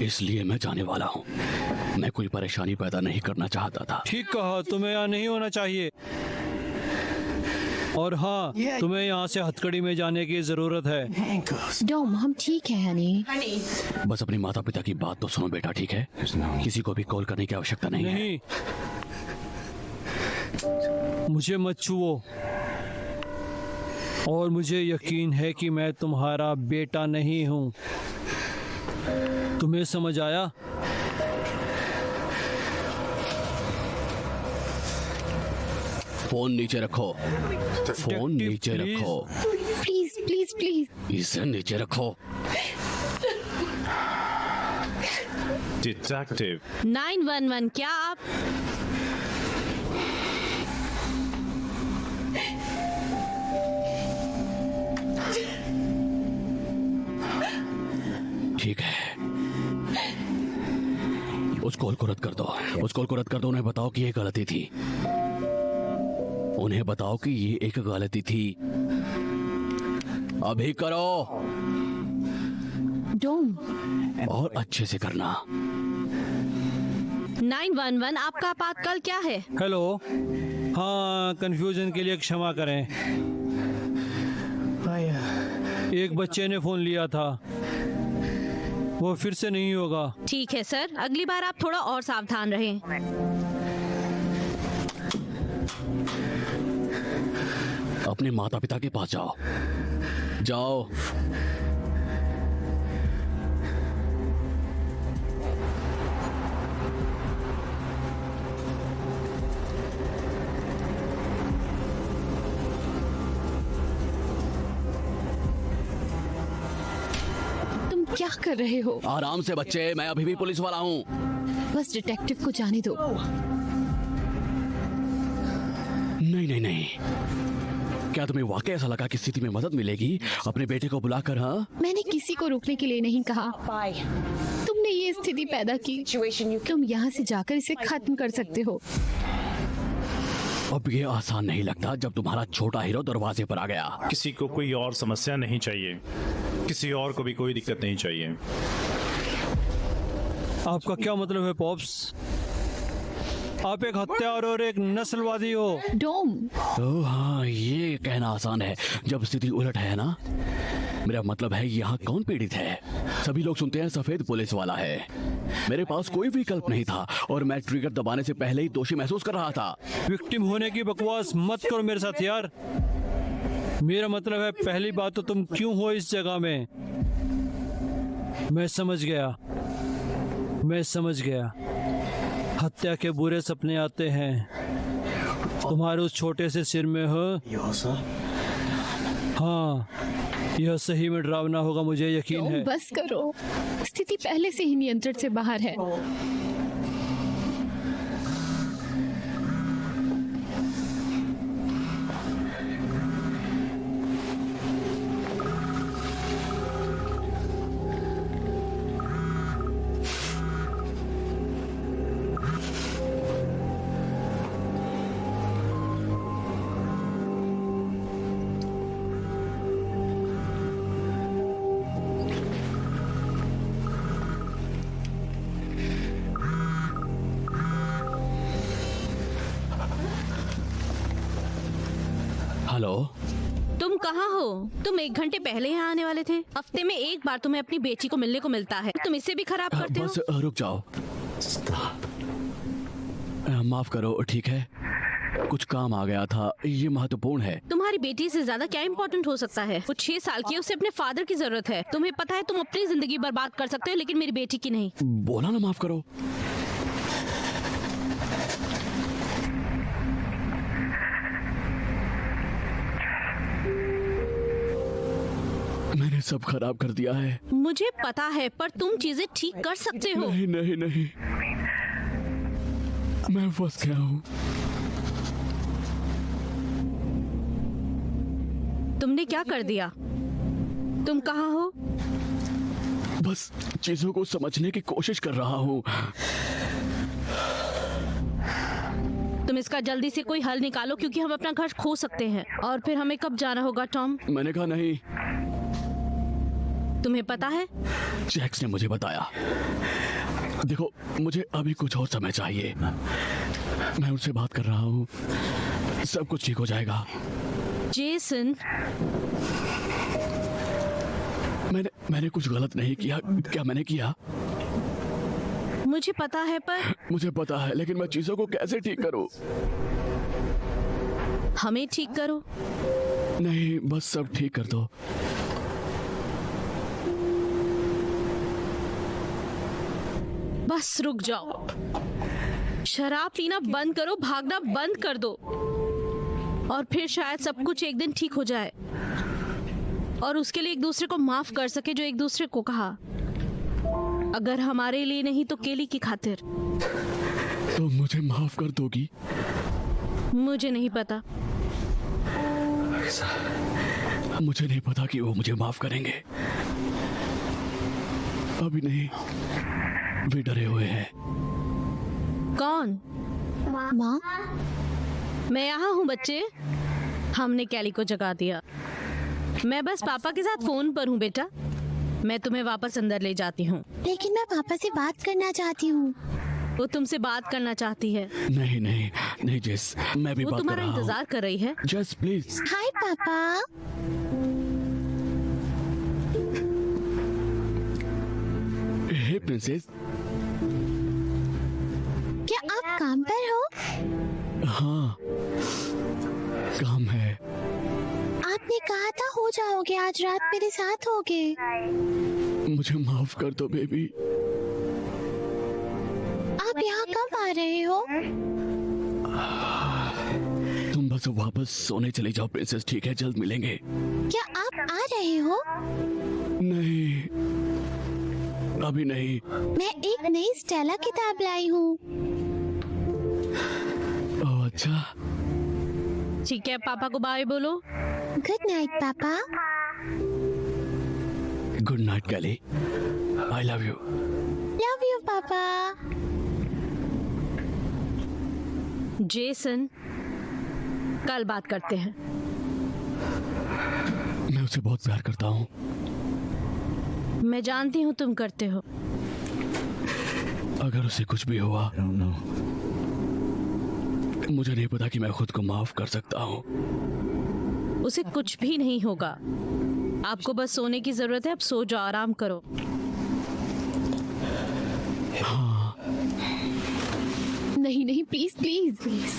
इसलिए मैं जाने वाला हूँ। मैं कोई परेशानी पैदा नहीं करना चाहता था। ठीक कहा, तुम्हें यहाँ नहीं होना चाहिए। और हाँ, तुम्हें यहाँ से हथकड़ी में जाने की जरूरत है। डॉम, हम ठीक है हनी। Honey. बस अपनी माता पिता की बात तो सुनो बेटा, ठीक है? किसी को भी कॉल करने की आवश्यकता नहीं है। नहीं, मुझे मत छुओ। और मुझे यकीन है कि मैं तुम्हारा बेटा नहीं हूँ। तुम्हें समझ आया? फोन नीचे रखो। फोन नीचे प्लीज। रखो। Please please please. इसे नीचे रखो। डिटेक्टिव 911, क्या आप? ठीक है, उस कॉल को रद्द कर दो। उस कॉल को रद्द कर दो। उन्हें बताओ कि ये गलती थी। उन्हें बताओ कि ये एक गलती थी। अभी करो डॉम, और अच्छे से करना। 911, आपका आपातकाल क्या है? हेलो। हाँ, कंफ्यूजन के लिए क्षमा करें। एक बच्चे ने फोन लिया था, वो फिर से नहीं होगा। ठीक है सर, अगली बार आप थोड़ा और सावधान रहें। अपने माता पिता के पास जाओ। जाओ। तुम क्या कर रहे हो? आराम से बच्चे, मैं अभी भी पुलिस वाला हूँ। बस डिटेक्टिव को जाने दो। नहीं नहीं नहीं, क्या तुम्हें वाकई ऐसा लगा कि स्थिति में मदद मिलेगी अपने बेटे को बुलाकर? हाँ, मैंने किसी को रोकने के लिए नहीं कहा। Bye. तुमने ये स्थिति पैदा की। Situation you तुम यहाँ से जाकर इसे खत्म कर सकते हो। अब ये आसान नहीं लगता जब तुम्हारा छोटा हीरो दरवाजे पर आ गया। किसी को कोई और समस्या नहीं चाहिए, किसी और को भी कोई दिक्कत नहीं चाहिए। आपका क्या मतलब है पॉप्स? आप एक हत्यार और एक नस्लवादी हो। डोम, तो हाँ, ये कहना आसान है जब स्थिति उलट है ना। मेरा मतलब है यहाँ कौन पीड़ित है? सभी लोग सुनते हैं सफेद पुलिस वाला है। मेरे पास कोई विकल्प नहीं था और मैं ट्रिगर दबाने से पहले ही दोषी महसूस कर रहा था। विक्टिम होने की बकवास मत करो मेरे साथ यार। मेरा मतलब है, पहली बात तो तुम क्यों हो इस जगह में। मैं समझ गया। हत्या के बुरे सपने आते हैं तुम्हारे उस छोटे से सिर में हो। हाँ, यह सही में डरावना होगा, मुझे यकीन है। बस करो, स्थिति पहले से ही नियंत्रण से बाहर है। हेलो, तुम कहाँ हो? तुम 1 घंटे पहले यहाँ आने वाले थे। हफ्ते में एक बार तुम्हें अपनी बेटी को मिलने को मिलता है, तुम इसे भी खराब करते हो। बस रुक जाओ। माफ करो, ठीक है? कुछ काम आ गया था, ये महत्वपूर्ण है। तुम्हारी बेटी से ज्यादा क्या इम्पोर्टेंट हो सकता है? वो 6 साल की है, उसे अपने फादर की जरूरत है। तुम्हें पता है तुम अपनी जिंदगी बर्बाद कर सकते हो, लेकिन मेरी बेटी की नहीं। बोला ना माफ करो। मैंने सब खराब कर दिया है। मुझे पता है, पर तुम चीजें ठीक कर सकते हो। नहीं नहीं नहीं, मैं फंस गया हूँ। तुमने क्या कर दिया? तुम कहाँ हो? बस चीजों को समझने की कोशिश कर रहा हूँ। तुम इसका जल्दी से कोई हल निकालो, क्योंकि हम अपना घर खो सकते हैं। और फिर हमें कब जाना होगा, टॉम? मैंने कहा नहीं। तुम्हें पता है? जैक्स ने मुझे बताया। देखो, मुझे अभी कुछ और समय चाहिए। मैं उनसे बात कर रहा हूँ, सब कुछ ठीक हो जाएगा। जेसन, मैंने कुछ गलत नहीं किया। क्या मैंने किया? मुझे पता है, पर मुझे पता है, लेकिन मैं चीजों को कैसे ठीक करूं? हमें ठीक करो। नहीं, बस सब ठीक कर दो। बस रुक जाओ। शराब पीना बंद करो, भागना बंद कर दो, और फिर शायद सब कुछ एक दिन ठीक हो जाए। और उसके लिए एक दूसरे को माफ कर सके जो एक दूसरे को कहा। अगर हमारे लिए नहीं तो केली की खातिर। तो मुझे माफ कर दोगी? मुझे नहीं पता। मुझे नहीं पता कि वो मुझे माफ करेंगे। अभी नहीं, वे डरे हुए हैं। कौन? माँ, मैं यहाँ हूँ बच्चे। हमने कैली को जगा दिया। मैं बस पापा के साथ फोन पर हूँ बेटा। मैं तुम्हें वापस अंदर ले जाती हूँ। लेकिन मैं पापा से बात करना चाहती हूँ। वो तुमसे बात करना चाहती है। नहीं नहीं नहीं जेस, मैं भी वो बात कर तुम्हारा रहा हूँ। इंतजार कर रही है। जेस प्लीज। हाय पापा। हे प्रिंसेस। क्या आप काम पर हो? हाँ, काम है। आपने कहा था हो जाओगे, आज रात मेरे साथ होगे। मुझे माफ कर दो बेबी। आप यहाँ कब आ रहे हो? तुम बस वापस सोने चली जाओ प्रिंसेस, ठीक है? जल्द मिलेंगे। क्या आप आ रहे हो? नहीं, अभी नहीं। मैं एक नई स्टेला किताब लाई हूँ। ओह अच्छा। ठीक है, पापा को बाय बोलो। गुड नाइट पापा। Good night Kelly. I love you. Love you पापा। जेसन, कल बात करते हैं। मैं उसे बहुत प्यार करता हूँ। मैं जानती हूँ तुम करते हो। अगर उसे कुछ भी हुआ मुझे नहीं पता कि मैं खुद को माफ कर सकता हूँ। उसे कुछ भी नहीं होगा। आपको बस सोने की जरूरत है। अब सो जाओ, आराम करो। नहीं नहीं, प्लीज प्लीज प्लीज।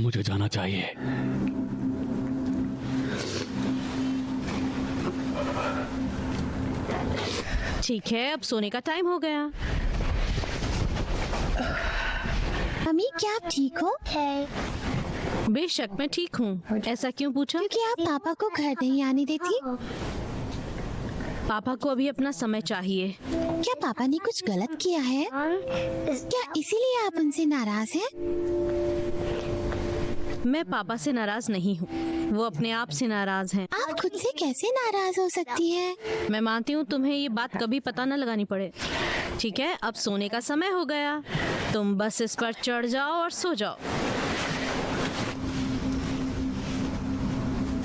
मुझे जाना चाहिए। ठीक है, अब सोने का टाइम हो गया। मम्मी, क्या आप ठीक हो? बेशक मैं ठीक हूँ। ऐसा क्यों पूछा? क्योंकि आप पापा को घर नहीं आने देती। पापा को अभी अपना समय चाहिए। क्या पापा ने कुछ गलत किया है? क्या इसीलिए आप उनसे नाराज हैं? मैं पापा से नाराज नहीं हूँ, वो अपने आप से नाराज हैं। आप खुद से कैसे नाराज हो सकती हैं? मैं मानती हूँ तुम्हें ये बात कभी पता न लगानी पड़े। ठीक है, अब सोने का समय हो गया। तुम बस इस पर चढ़ जाओ और सो जाओ।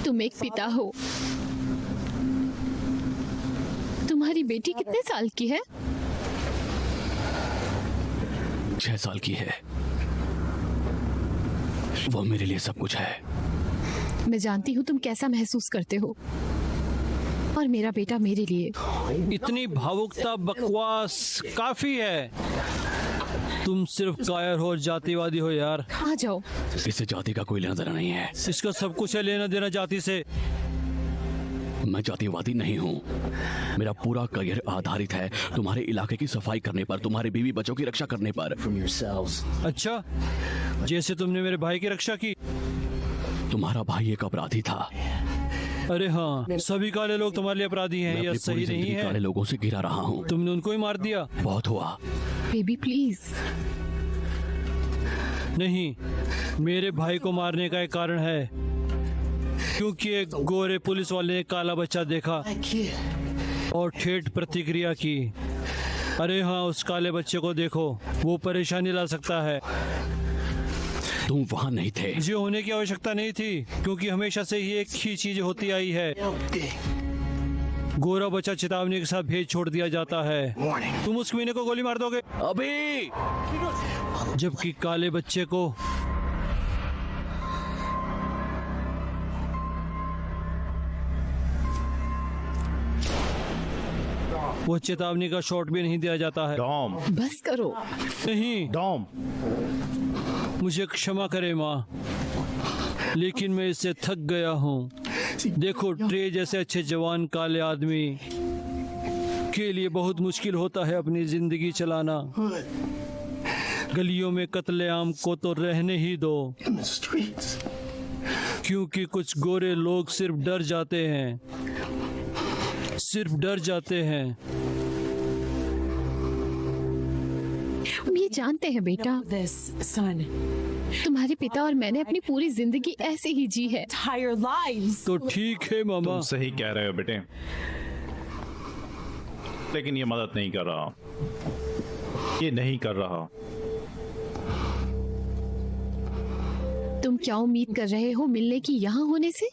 तुम एक पिता हो। तुम्हारी बेटी कितने साल की है? 6 साल की है। वो मेरे लिए सब कुछ है। मैं जानती हूँ तुम कैसा महसूस करते हो, और मेरा बेटा मेरे लिए। इतनी भावुकता, बकवास काफी है। तुम सिर्फ कायर हो, जातिवादी हो यार। आ जाओ। इससे जाति का कोई लेना देना नहीं है। इसका सब कुछ है लेना देना जाति से। मैं जातिवादी नहीं हूँ। मेरा पूरा करियर आधारित है तुम्हारे इलाके की सफाई करने पर, तुम्हारे बीवी बच्चों की रक्षा करने पर। अच्छा, जैसे तुमने मेरे भाई की रक्षा की। तुम्हारा भाई एक अपराधी था। अरे हाँ, सभी काले लोग तुम्हारे लिए अपराधी हैं। यह सही नहीं है। काले लोगों से घिरा रहा हूँ। तुमने उनको ही मार दिया। बहुत हुआ। Baby please. नहीं, मेरे भाई को मारने का एक कारण है, क्योंकि एक गोरे पुलिस वाले ने काला बच्चा देखा और ठेठ प्रतिक्रिया की। अरे हाँ, उस काले बच्चे को देखो, वो परेशानी ला सकता है। तुम वहाँ नहीं थे। मुझे होने की आवश्यकता नहीं थी, क्योंकि हमेशा से ही एक ही चीज होती आई है। गोरा बच्चा चेतावनी के साथ भेज छोड़ दिया जाता है। तुम उस मीने को गोली मार दोगे अभी, जबकि काले बच्चे को वो चेतावनी का शॉट भी नहीं दिया जाता है। डॉम, बस करो। नहीं, डॉम, मुझे क्षमा करे माँ, लेकिन मैं इससे थक गया हूँ। देखो, ट्रे जैसे अच्छे जवान काले आदमी के लिए बहुत मुश्किल होता है अपनी जिंदगी चलाना। गलियों में कत्लेआम को तो रहने ही दो, क्योंकि कुछ गोरे लोग सिर्फ डर जाते हैं, सिर्फ डर जाते हैं। हम ये जानते हैं बेटा, तुम्हारे पिता और मैंने अपनी पूरी जिंदगी ऐसे ही जी है। तो ठीक है मामा। तुम सही कह रहे हो बेटे, लेकिन ये मदद नहीं कर रहा। ये नहीं कर रहा। तुम क्या उम्मीद कर रहे हो मिलने की यहाँ होने से?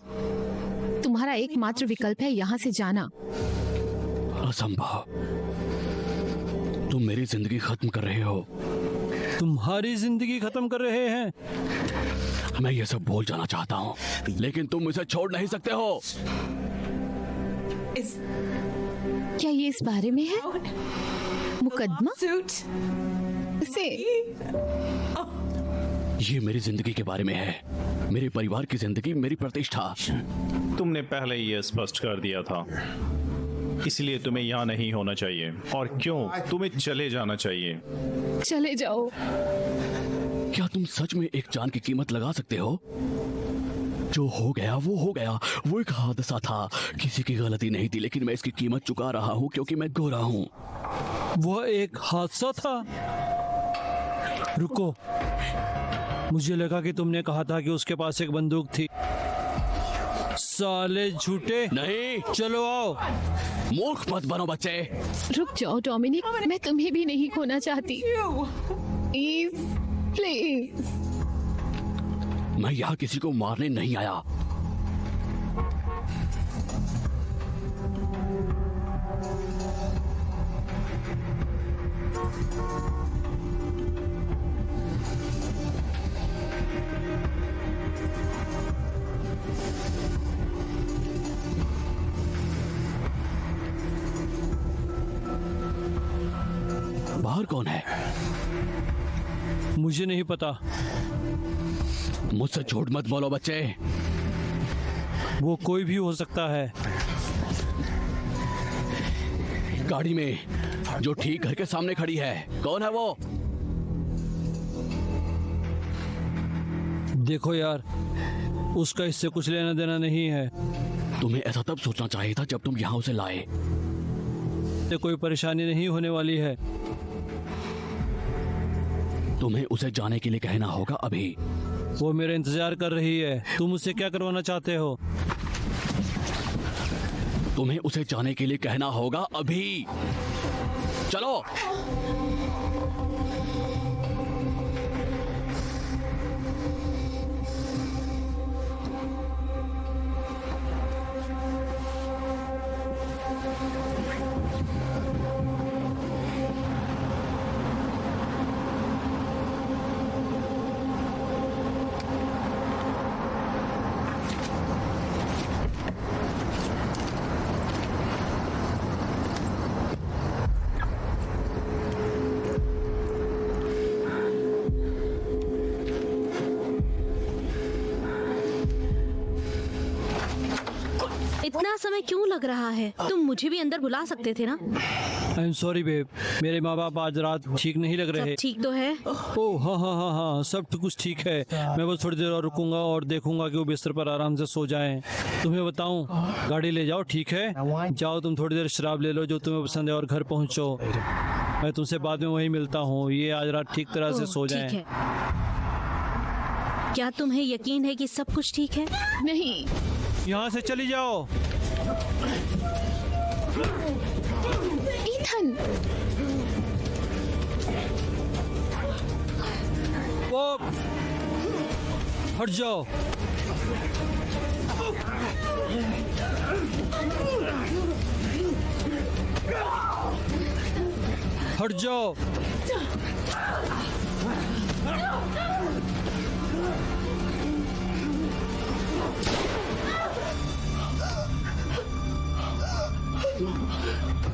तुम्हारा एकमात्र विकल्प है यहाँ से जाना। असंभव। तुम मेरी जिंदगी खत्म कर रहे हो। तुम्हारी जिंदगी खत्म कर रहे हैं? मैं ये सब भूल जाना चाहता हूँ, लेकिन तुम इसे छोड़ नहीं सकते हो। क्या ये इस बारे में है? मुकदमा से? ये मेरी जिंदगी के बारे में है, मेरे परिवार की जिंदगी, मेरी प्रतिष्ठा। तुमने पहले ही ये स्पष्ट कर दिया था, इसलिए तुम्हें यहाँ नहीं होना चाहिए। और क्यों? तुम्हें चले जाना चाहिए। चले जाओ। क्या तुम सच में एक जान की कीमत लगा सकते हो? जो हो गया वो हो गया, वो एक हादसा था, किसी की गलती नहीं थी, लेकिन मैं इसकी कीमत चुका रहा हूँ क्योंकि मैं गोरा हूँ। वो एक हादसा था? रुको, मुझे लगा कि तुमने कहा था कि उसके पास एक बंदूक थी। साले झूठे। नहीं, चलो आओ। मूर्ख मत बनो बच्चे। रुक जाओ डोमिनिक, मैं तुम्हें भी नहीं खोना चाहती। Please please. मैं यहाँ किसी को मारने नहीं आया। और कौन है? मुझे नहीं पता। मुझसे झूठ मत बोलो बच्चे। वो कोई भी हो सकता है। गाड़ी में जो ठीक घर के सामने खड़ी है, कौन है वो? देखो यार, उसका इससे कुछ लेना देना नहीं है। तुम्हें ऐसा तब सोचना चाहिए था जब तुम यहाँ उसे लाए। तो कोई परेशानी नहीं होने वाली है। तुम्हें उसे जाने के लिए कहना होगा अभी। वो मेरा इंतजार कर रही है। तुम उससे क्या करवाना चाहते हो? तुम्हें उसे जाने के लिए कहना होगा अभी। चलो। इतना समय क्यों लग रहा है? तुम मुझे भी अंदर बुला सकते थे ना। आई एम सॉरी बेब, मेरे माँ बाप आज रात ठीक नहीं लग सब रहे। ठीक तो है? ओह हाँ हाँ हाँ हाँ, सब कुछ ठीक है। मैं बस थोड़ी देर और रुकूंगा और देखूंगा कि वो बिस्तर पर आराम से सो जाएं। तुम्हें बताऊं, गाड़ी ले जाओ, ठीक है? जाओ, तुम थोड़ी देर शराब ले लो जो तुम्हें पसंद है और घर पहुंचो। मैं तुमसे बाद में वहीं मिलता हूँ। ये आज रात ठीक तरह से सो जाएं। ठीक है। क्या तुम्हें यकीन है कि सब कुछ ठीक है? नहीं, यहाँ से चली जाओ। ईथन। वो हट जाओ। हट जाओ।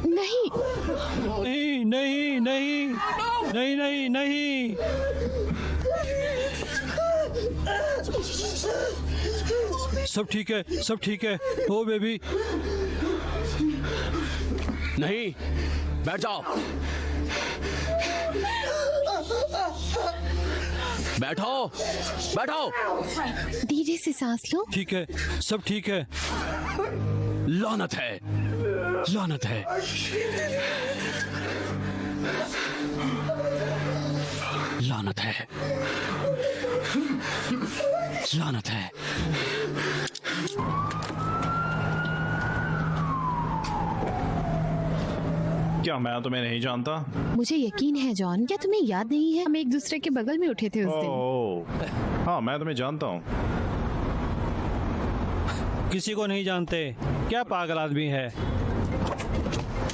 नहीं नहीं नहीं नहीं नहीं नहीं नहीं। सब ठीक है, सब ठीक है। ओ बेबी। नहीं, बैठ जाओ। बैठो, बैठो। धीरे से सांस लो। ठीक है, सब ठीक है। लानत है, लानत है। लानत है, लानत है। क्या मैं तुम्हें नहीं जानता? मुझे यकीन है जॉन। क्या तुम्हें याद नहीं है, हम एक दूसरे के बगल में उठे थे उस दिन। ओह हाँ, मैं तुम्हें जानता हूँ। किसी को नहीं जानते। क्या पागल आदमी है।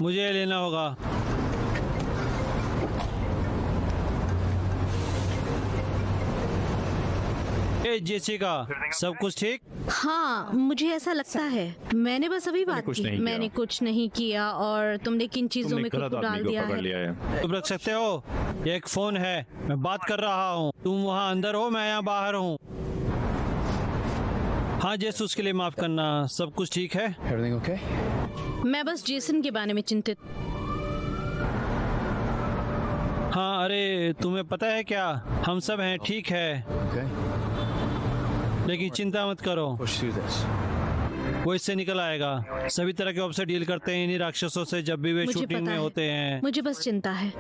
मुझे ये लेना होगा। ए जेसिका, सब कुछ ठीक? हाँ, मुझे ऐसा लगता है। मैंने बस अभी बात कुछ की। नहीं किया। मैंने कुछ नहीं किया और तुमने किन चीजों तुमने में खुद गलत को डाल आदमी को दिया पकड़ है। लिया है। तुम रख सकते हो। ये एक फोन है, मैं बात कर रहा हूँ। तुम वहाँ अंदर हो, मैं यहाँ बाहर हूँ। हाँ जेस, उसके लिए माफ करना। सब कुछ ठीक है? मैं बस जेसन के बारे में चिंतित। हाँ, अरे तुम्हें पता है क्या, हम सब हैं, ठीक है। लेकिन चिंता मत करो, वो इससे निकल आएगा। सभी तरह के ऑफिसर डील करते हैं इन्हीं राक्षसों से जब भी वे मुझे शूटिंग पता में है। होते हैं। मुझे बस चिंता है।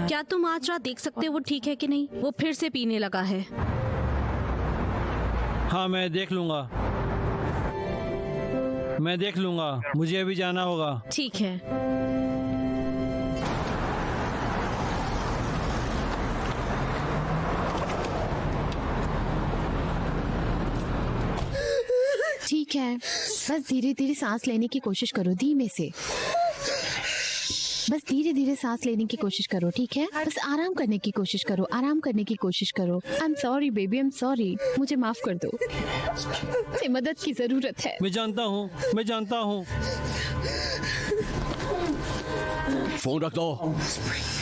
क्या तुम आज रात देख सकते हो वो ठीक है कि नहीं? वो फिर से पीने लगा है। हाँ, मैं देख लूंगा, मैं देख लूंगा। मुझे अभी जाना होगा। ठीक है। ठीक है, बस धीरे धीरे सांस लेने की कोशिश करो, धीमे से। बस धीरे धीरे सांस लेने की कोशिश करो, ठीक है? बस आराम करने की कोशिश करो, आराम करने की कोशिश करो। I am sorry baby, I am sorry. मुझे माफ कर दो। मुझे मदद की जरूरत है। मैं जानता हूँ, मैं जानता हूँ। फोन रख दो।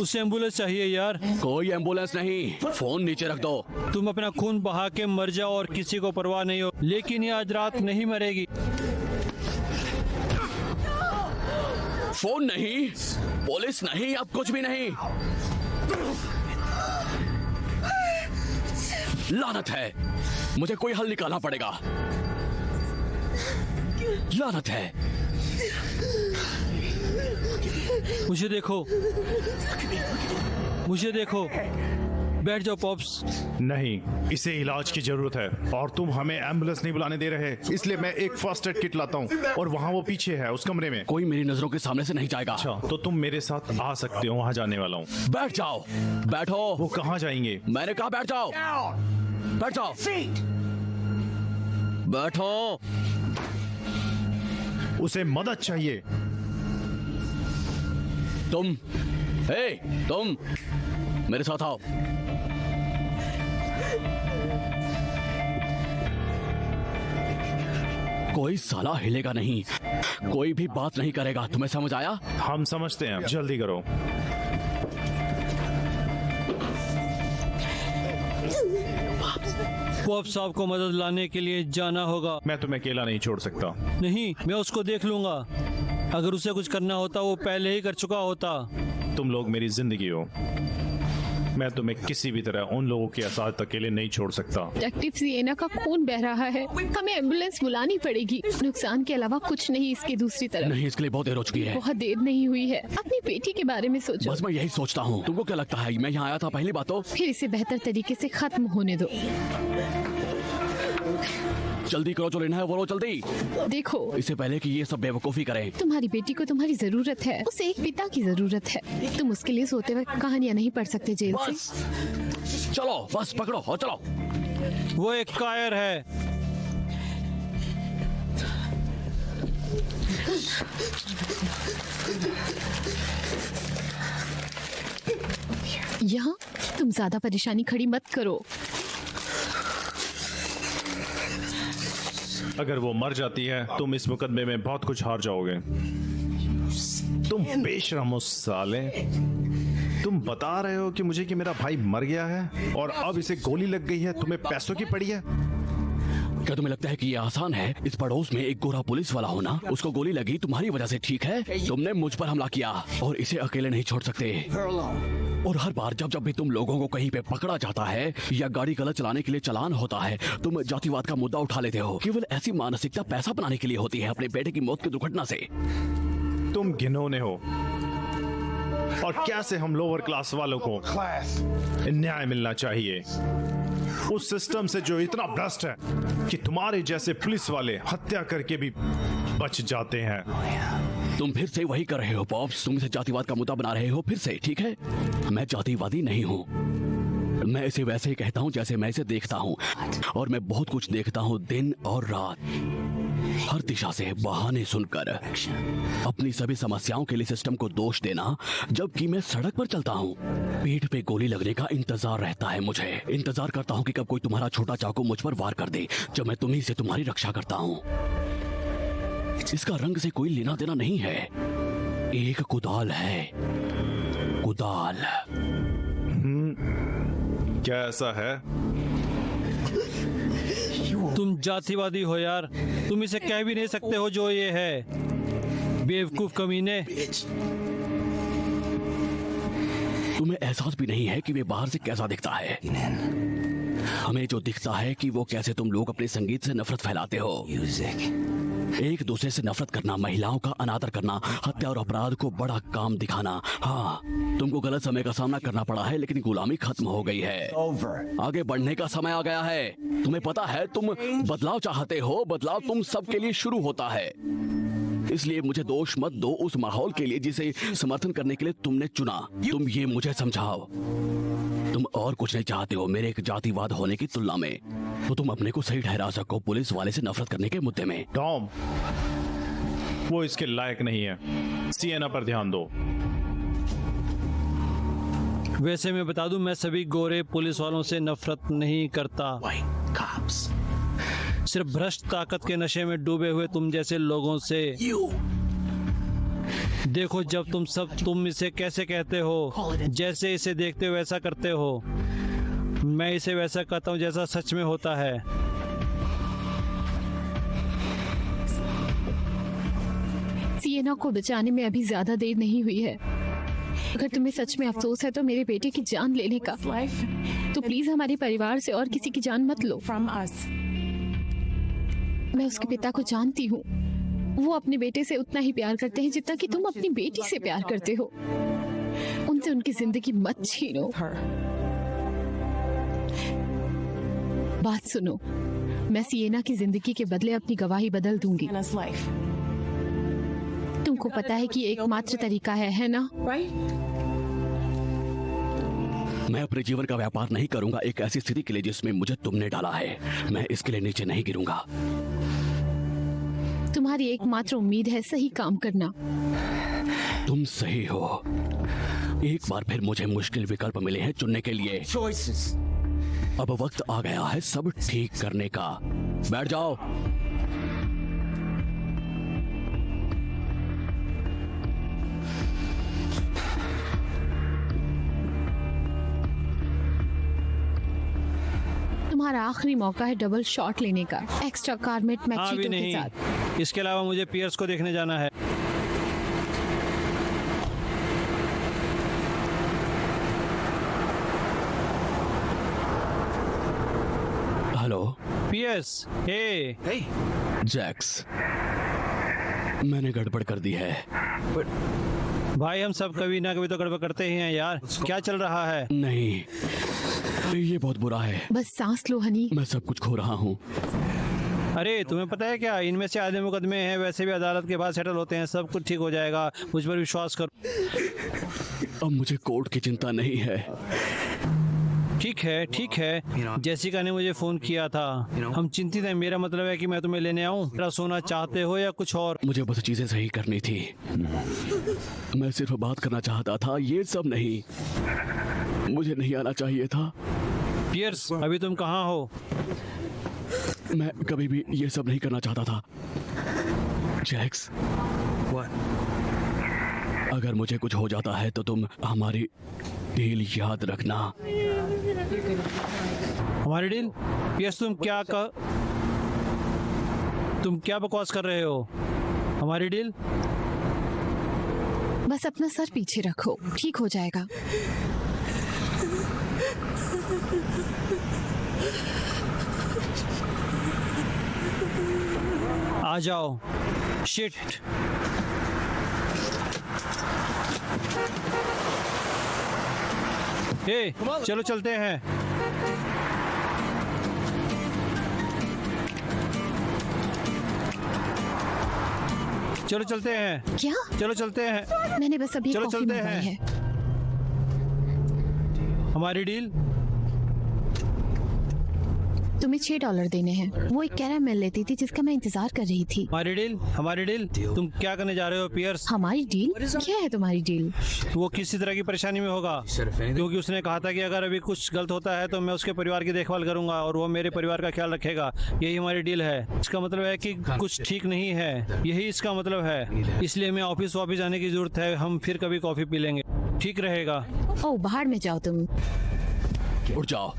उसे एम्बुलेंस चाहिए यार। कोई एम्बुलेंस नहीं, फोन नीचे रख दो। तुम अपना खून बहा के मर जाओ और किसी को परवाह नहीं हो, लेकिन ये आज रात नहीं मरेगी। फोन नहीं, पुलिस नहीं, अब कुछ भी नहीं। लानत है, मुझे कोई हल निकालना पड़ेगा। लानत है। मुझे देखो, मुझे देखो। बैठ जाओ पॉप्स। नहीं, इसे इलाज की जरूरत है और तुम हमें एम्बुलेंस नहीं बुलाने दे रहे, इसलिए मैं एक फर्स्ट एड किट लाता हूँ और वहाँ वो पीछे है उस कमरे में। कोई मेरी नजरों के सामने से नहीं जाएगा। अच्छा, तो तुम मेरे साथ आ सकते हो, वहाँ जाने वाला हूँ। बैठ जाओ। बैठो। वो कहाँ जाएंगे? मैंने कहा बैठ जाओ। बैठ जाओ। बैठो। उसे मदद चाहिए। तुम मेरे साथ आओ। कोई साला हिलेगा नहीं, कोई भी बात नहीं करेगा। तुम्हें समझ आया? हम समझते हैं, जल्दी करो। पॉप साहब को मदद लाने के लिए जाना होगा। मैं तुम्हें अकेला नहीं छोड़ सकता। नहीं, मैं उसको देख लूंगा। अगर उसे कुछ करना होता वो पहले ही कर चुका होता। तुम लोग मेरी जिंदगी हो, मैं तुम्हें किसी भी तरह उन लोगों के साथ अकेले नहीं छोड़ सकता। डिटेक्टिव सिएना का खून बह रहा है, हमें एम्बुलेंस बुलानी पड़ेगी। नुकसान के अलावा कुछ नहीं इसकी दूसरी तरफ। नहीं, इसके लिए बहुत देर हो चुकी है। बहुत देर नहीं हुई है, अपनी बेटी के बारे में सोचो। बस मैं यही सोचता हूँ। तुमको क्या लगता है मैं यहाँ आया था पहली बात तो? फिर इसे बेहतर तरीके से खत्म होने दो। जल्दी करो, जो लेना है वो लो जल्दी। देखो, इससे पहले कि ये सब बेवकूफी करें। तुम्हारी बेटी को तुम्हारी जरूरत है, उसे एक पिता की जरूरत है। तुम उसके लिए सोते वक्त कहानियाँ नहीं पढ़ सकते जेल से। बस चलो, बस पकड़ो और चलो। वो एक कायर है। यहाँ तुम ज्यादा परेशानी खड़ी मत करो। अगर वो मर जाती है तुम इस मुकदमे में बहुत कुछ हार जाओगे। तुम बेशरम हो साले। तुम बता रहे हो कि मुझे कि मेरा भाई मर गया है और अब इसे गोली लग गई है, तुम्हें पैसों की पड़ी है। क्या तुम्हें लगता है कि ये आसान है? इस पड़ोस में एक गोरा पुलिस वाला होना, उसको गोली लगी तुम्हारी वजह से, ठीक है? तुमने मुझ पर हमला किया और इसे अकेले नहीं छोड़ सकते। और हर बार जब भी तुम लोगों को कहीं पे पकड़ा जाता है या गाड़ी गलत चलाने के लिए चालान होता है, तुम जातिवाद का मुद्दा उठा लेते हो। केवल ऐसी मानसिकता पैसा बनाने के लिए होती है, अपने बेटे की मौत की दुर्घटना से। तुम घिनौने हो और कैसे हम लोअर क्लास वालों को न्याय मिलना चाहिए उस सिस्टम से जो इतना भ्रष्ट है कि तुम्हारे जैसे पुलिस वाले हत्या करके भी बच जाते हैं। तुम फिर से वही कर रहे हो पॉप्स। तुम इसे जातिवाद का मुद्दा बना रहे हो फिर से, ठीक है? मैं जातिवादी नहीं हूँ। मैं इसे वैसे ही कहता हूँ जैसे मैं इसे देखता हूँ, और मैं बहुत कुछ देखता हूँ दिन और रात, हर दिशा से बहाने सुनकर। अपनी सभी समस्याओं के लिए सिस्टम को दोष देना, जबकि मैं सड़क पर चलता हूँ। पीठ पे गोली लगने का इंतजार रहता है मुझे। इंतजार करता हूँ कि कब कोई तुम्हारा छोटा चाकू मुझ पर वार कर दे, जब मैं तुम्ही से तुम्हारी रक्षा करता हूँ। इसका रंग से कोई लेना देना नहीं है। एक कुदाल है, कुदाल। क्या ऐसा है? तुम जातिवादी हो यार। तुम इसे कह भी नहीं सकते हो जो ये है, बेवकूफ कमीने। तुम्हें एहसास भी नहीं है कि वे बाहर से कैसा दिखता है। हमें जो दिखता है कि वो कैसे तुम लोग अपने संगीत से नफरत फैलाते हो। एक दूसरे से नफरत करना, महिलाओं का अनादर करना, हत्या और अपराध को बड़ा काम दिखाना। हाँ, तुमको गलत समय का सामना करना पड़ा है, लेकिन गुलामी खत्म हो गई है। आगे बढ़ने का समय आ गया है। तुम्हें पता है, तुम बदलाव चाहते हो। बदलाव तुम सबके लिए शुरू होता है। इसलिए मुझे दोष मत दो उस माहौल के लिए जिसे समर्थन करने के लिए तुमने चुना। तुम ये मुझे समझाओ, तुम और कुछ नहीं चाहते हो मेरे एक जातिवाद होने की तुलना में, तो तुम अपने को सही ठहरा सको पुलिस वाले से नफरत करने के मुद्दे में। टॉम, वो इसके लायक नहीं है। सिएना पर ध्यान दो। वैसे मैं बता दूं, मैं सभी गोरे पुलिस वालों से नफरत नहीं करता। सिर्फ भ्रष्ट ताकत के नशे में डूबे हुए तुम जैसे लोगों से, देखो, जब तुम इसे कैसे कहते हो, जैसे इसे देखते हो वैसा करते हो। मैं इसे वैसा कहता हूँ जैसा सच में होता है। सिएना को बचाने में अभी ज्यादा देर नहीं हुई है। अगर तुम्हें सच में अफसोस है तो मेरे बेटे की जान लेने का, तो प्लीज हमारे परिवार से और किसी की जान मत लो। मैं उसके पिता को जानती हूँ, वो अपने बेटे से उतना ही प्यार करते हैं जितना कि तुम अपनी बेटी से प्यार करते हो। उनसे उनकी जिंदगी मत छीनो। बात सुनो, मैं सिएना की जिंदगी के बदले अपनी गवाही बदल दूंगी। तुमको पता है कि एकमात्र तरीका है ना? मैं अपने जीवन का व्यापार नहीं करूंगा एक ऐसी स्थिति के लिए जिसमें मुझे तुमने डाला है। मैं इसके लिए नीचे नहीं गिरूंगा। तुम्हारी एकमात्र उम्मीद है सही काम करना। तुम सही हो। एक बार फिर मुझे मुश्किल विकल्प मिले हैं चुनने के लिए। अब वक्त आ गया है सब ठीक करने का। बैठ जाओ। तुम्हारा आखिरी मौका है डबल शॉट लेने का, एक्स्ट्रा कारमेट हाँ भी मैक्सिटो के नहीं, साथ। इसके अलावा मुझे पियर्स को देखने जाना है। Hello piers. हे जैक्स, मैंने गड़बड़ कर दी है। भाई, हम सब कभी ना कभी तो गड़बड़ करते ही हैं यार। क्या चल रहा है? नहीं, ये बहुत बुरा है। बस सांस लो हनी। मैं सब कुछ खो रहा हूँ। अरे तुम्हें पता है क्या, इनमें से आधे मुकदमे हैं वैसे भी अदालत के बाद सेटल होते हैं। सब कुछ ठीक हो जाएगा, मुझ पर विश्वास करो। अब मुझे कोर्ट की चिंता नहीं है। ठीक है, ठीक है। जेसिका ने मुझे फोन किया था। हम चिंतित हैं। मेरा मतलब है कि मैं तुम्हें लेने आऊं। मेरा सोना चाहते हो या कुछ और? मुझे बस चीजें सही करनी थी। मैं सिर्फ बात करना चाहता था, ये सब नहीं। मुझे नहीं आना चाहिए था। पियर्स, अभी तुम कहाँ हो? मैं कभी भी ये सब नहीं करना चाहता था। जैक्स, अगर मुझे कुछ हो जाता है तो तुम हमारी डील याद रखना। हमारी डील? पियर्स, तुम क्या बकवास कर रहे हो? हमारी डील? बस अपना सर पीछे रखो, ठीक हो जाएगा। आ जाओ। शिट। हे, चलो चलते हैं। चलो चलते हैं। क्या? चलो चलते हैं। मैंने बस अभी चलो कॉफी चलते मंगवाई हैं। है। हमारी डील? तुम्हें $6 देने हैं। वो एक कैरामेल लेती थी जिसका मैं इंतजार कर रही थी। हमारी डील? हमारी डील? तुम क्या करने जा रहे हो पियर्स? हमारी डील? क्या है तुम्हारी डील? वो किसी तरह की परेशानी में होगा, क्योंकि उसने कहा था कि अगर अभी कुछ गलत होता है तो मैं उसके परिवार की देखभाल करूंगा और वो मेरे परिवार का ख्याल रखेगा। यही हमारी डील है। इसका मतलब है कि कुछ ठीक नहीं है, यही इसका मतलब है। इसलिए हमें ऑफिस वापस जाने की जरूरत है। हम फिर कभी कॉफी पी लेंगे, ठीक रहेगा? ओह, बाहर में जाओ तुम। उठ जाओ,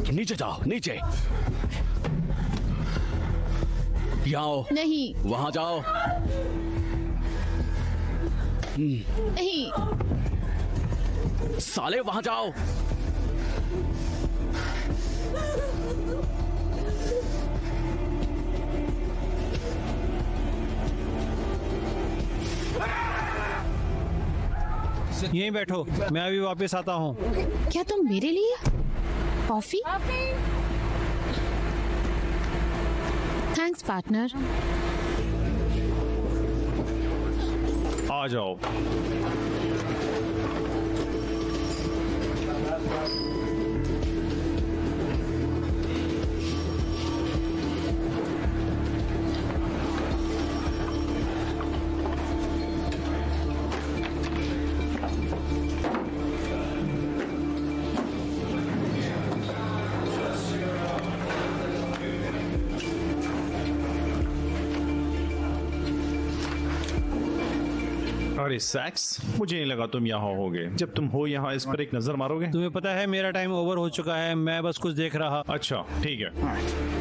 नीचे जाओ, नीचे। यहाँ आओ। नहीं। वहाँ जाओ। नहीं। साले, वहाँ जाओ। यहीं बैठो, मैं अभी वापस आता हूँ। क्या तुम मेरे लिए कॉफी? Thanks partner. आ जाओ। अरे सेक्स, मुझे नहीं लगा तुम यहाँ होगे। जब तुम हो यहाँ इस पर एक नजर मारोगे? तुम्हें पता है मेरा टाइम ओवर हो चुका है, मैं बस कुछ देख रहा। अच्छा ठीक है।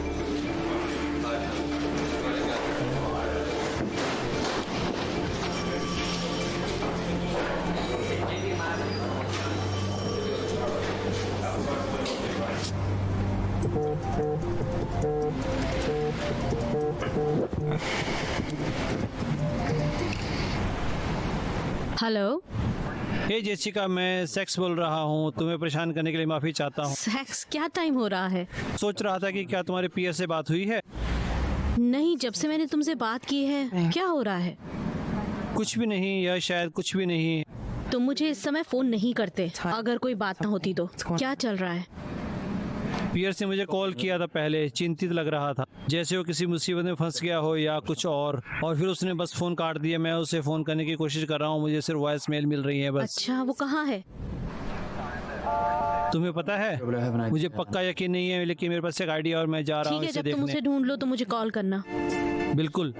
हेलो। हे जेसिका, मैं सेक्स बोल रहा हूँ। तुम्हें परेशान करने के लिए माफी चाहता हूँ। सेक्स? क्या टाइम हो रहा है? सोच रहा था कि क्या तुम्हारे पीयर से बात हुई है? नहीं, जब से मैंने तुमसे बात की है। क्या हो रहा है? कुछ भी नहीं, या शायद कुछ भी नहीं। तुम मुझे इस समय फोन नहीं करते अगर कोई बात ना होती तो। क्या चल रहा है? पियर्स ने मुझे कॉल किया था पहले, चिंतित लग रहा था, जैसे वो किसी मुसीबत में फंस गया हो या कुछ और फिर उसने बस फोन काट दिया। मैं उसे फोन करने की कोशिश कर रहा हूँ, मुझे सिर्फ वॉइस मेल मिल रही है बस। अच्छा, वो कहाँ है? तुम्हें पता है, मुझे पक्का यकीन नहीं है, लेकिन मेरे पास एक आइडिया और मैं जा रहा हूँ ठीक है, इसे जब तुम देखने। उसे ढूंढ लो तो मुझे कॉल करना। बिल्कुल।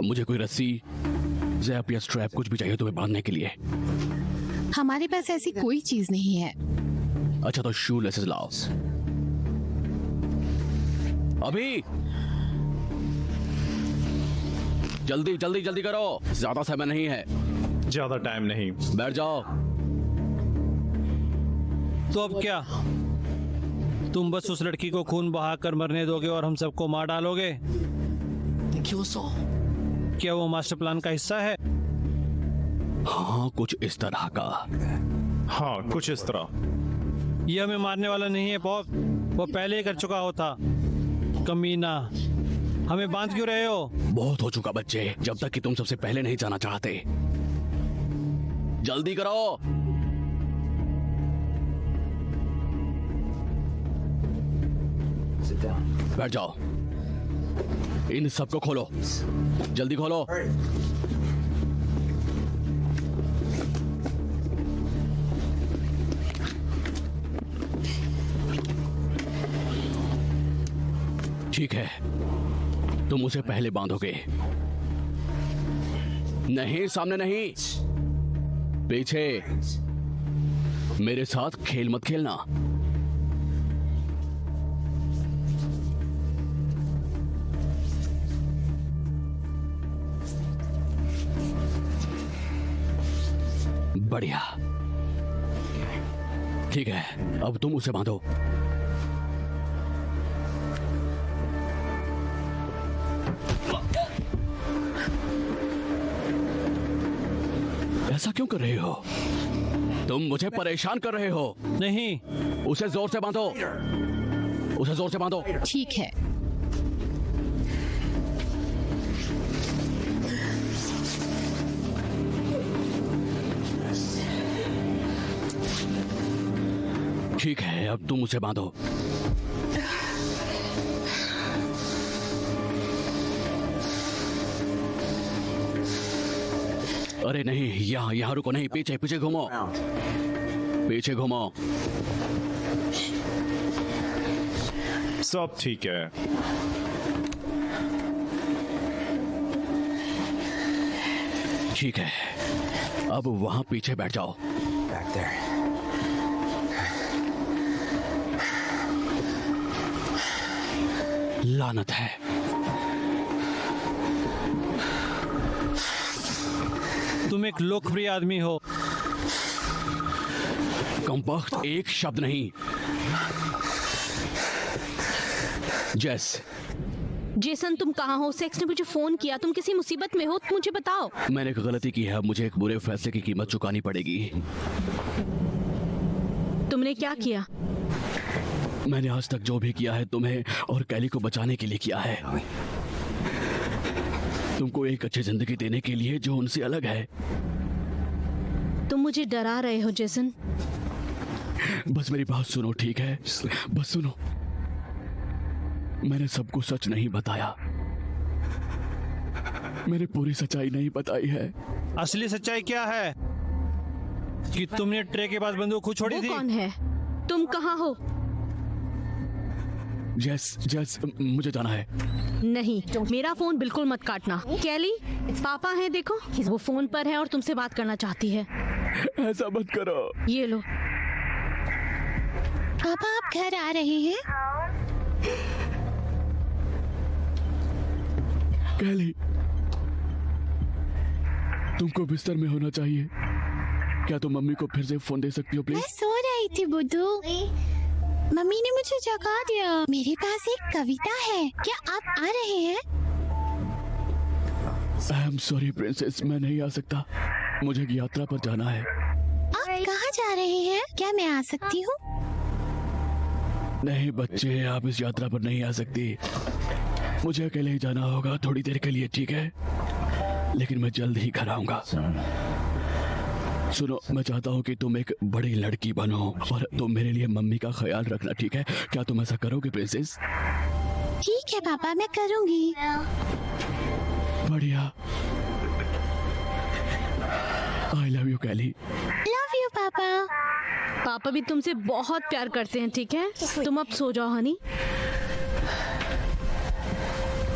मुझे कोई रस्सी, ज़ैप या स्ट्रैप कुछ भी चाहिए तुम्हें बांधने के लिए। हमारे पास ऐसी कोई चीज नहीं है। अच्छा तो शू लेसेस लाओ अभी। जल्दी जल्दी जल्दी करो, ज्यादा समय नहीं है। ज्यादा टाइम नहीं। बैठ जाओ। तो अब क्या, तुम बस उस लड़की को खून बहाकर मरने दोगे और हम सबको मार डालोगे? क्या वो मास्टर प्लान का हिस्सा है? हाँ, कुछ इस तरह का। हाँ, कुछ इस तरह। ये हमें मारने वाला नहीं है पॉप, वो पहले ही कर चुका होता। कमीना, हमें बांध क्यों रहे हो? बहुत हो चुका बच्चे, जब तक कि तुम सबसे पहले नहीं जाना चाहते। जल्दी करो। बैठ जाओ। इन सबको खोलो, जल्दी खोलो। ठीक है, तुम उसे पहले बांधोगे। नहीं, सामने नहीं, पीछे। मेरे साथ खेल मत खेलना। बढ़िया, ठीक है, अब तुम उसे बांधो। ऐसा क्यों कर रहे हो? तुम मुझे परेशान कर रहे हो। नहीं, उसे जोर से बांधो, उसे जोर से बांधो। ठीक है। ठीक है, अब तुम उसे बांधो। अरे नहीं, यहाँ यहाँ रुको, नहीं, पीछे पीछे घूमो, पीछे घूमो। सब ठीक है। ठीक है, अब वहां पीछे बैठ जाओ। लानत है। तुम एक लोकप्रिय आदमी हो। कमबख्त, एक शब्द नहीं। जेस। जेसन, तुम कहाँ हो? सेक्स ने मुझे फोन किया। तुम किसी मुसीबत में हो, मुझे बताओ। मैंने एक गलती की है, अब मुझे एक बुरे फैसले की कीमत चुकानी पड़ेगी। तुमने क्या किया? मैंने आज तक जो भी किया है तुम्हें और कैली को बचाने के लिए किया है। तुमको एक अच्छी जिंदगी देने के लिए जो उनसे अलग है। तुम मुझे डरा रहे हो जेसन। बस मेरी बात सुनो, ठीक है? बस सुनो, मैंने सबको सच नहीं बताया, मैंने पूरी सच्चाई नहीं बताई है। असली सच्चाई क्या है? कि तुमने ट्रे के पास बंदूक खुद छोड़ी वो थी? कौन है? तुम कहाँ हो? जस मुझे जाना है। नहीं, मेरा फोन बिल्कुल मत काटना। कैली, पापा है, देखो वो फोन पर है और तुमसे बात करना चाहती है। ऐसा मत करो। ये लो। पापा आप घर आ रहे हैं? कैली, तुमको बिस्तर में होना चाहिए। क्या तुम मम्मी को फिर से फोन दे सकती हो प्लीज? मैं सो रही थी बुद्धू, मम्मी ने मुझे जगा दिया। मेरे पास एक कविता है, क्या आप आ रहे हैं? आई एम सॉरी प्रिंसेस, मैं नहीं आ सकता, मुझे एक यात्रा पर जाना है। आप कहाँ जा रहे हैं? क्या मैं आ सकती हूँ? नहीं बच्चे, आप इस यात्रा पर नहीं आ सकती, मुझे अकेले ही जाना होगा थोड़ी देर के लिए, ठीक है? लेकिन मैं जल्द ही घर आऊंगा। सुनो, मैं चाहता हूँ कि तुम एक बड़ी लड़की बनो और तुम मेरे लिए मम्मी का ख्याल रखना, ठीक है? क्या तुम ऐसा करोगे प्रिंसेस? ठीक है पापा, मैं करूँगी। बढ़िया। I love you Kelly. Love you पापा। पापा भी तुमसे बहुत प्यार करते हैं, ठीक है? तुम अब सो जाओ हनी।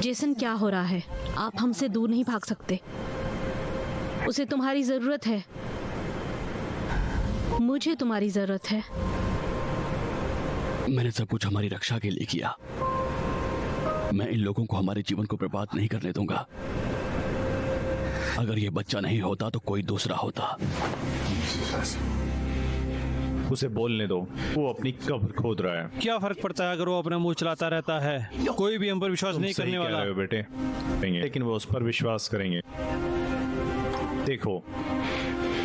जेसन, क्या हो रहा है? आप हमसे दूर नहीं भाग सकते, उसे तुम्हारी जरूरत है, मुझे तुम्हारी जरूरत है। मैंने सब कुछ हमारी रक्षा के लिए किया, मैं इन लोगों को हमारे जीवन को बर्बाद नहीं करने दूंगा। अगर ये बच्चा नहीं होता तो कोई दूसरा होता। उसे बोलने दो, वो अपनी कब्र खोद रहा है। क्या फर्क पड़ता है अगर वो अपना मुंह चलाता रहता है? कोई भी हम पर विश्वास नहीं सही करने कह वाला। रहे हो बेटे, लेकिन वो उस पर विश्वास करेंगे। देखो,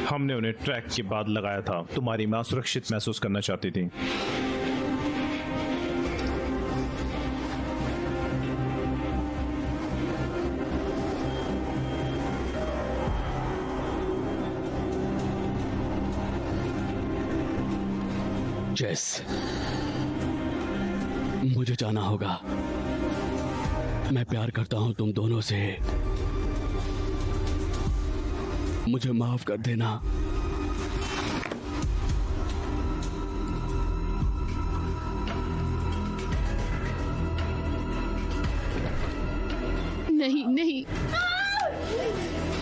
हमने उन्हें ट्रैक के बाद लगाया था, तुम्हारी माँ सुरक्षित महसूस करना चाहती थी। जेस, मुझे जाना होगा, मैं प्यार करता हूं तुम दोनों से, मुझे माफ कर देना। नहीं नहीं,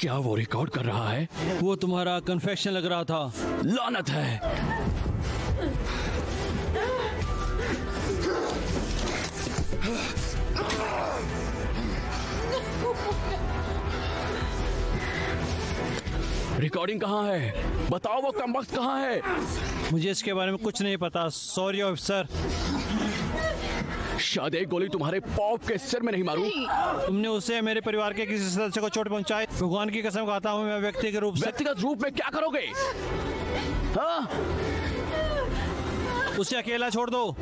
क्या वो रिकॉर्ड कर रहा है? वो तुम्हारा कन्फेशन लग रहा था। लानत है। रिकॉर्डिंग कहाँ है? बताओ वो कमबख्त कहाँ है? मुझे इसके बारे में कुछ नहीं पता, सॉरी ऑफिसर। शायद एक गोली तुम्हारे पॉप के सिर में नहीं मारूं। तुमने उसे मेरे परिवार के किसी सदस्य को चोट पहुंचाई। भगवान की कसम खाता हूँ, मैं व्यक्तिगत रूप में क्या करोगे? हाँ? उसे अकेला छोड़ दो।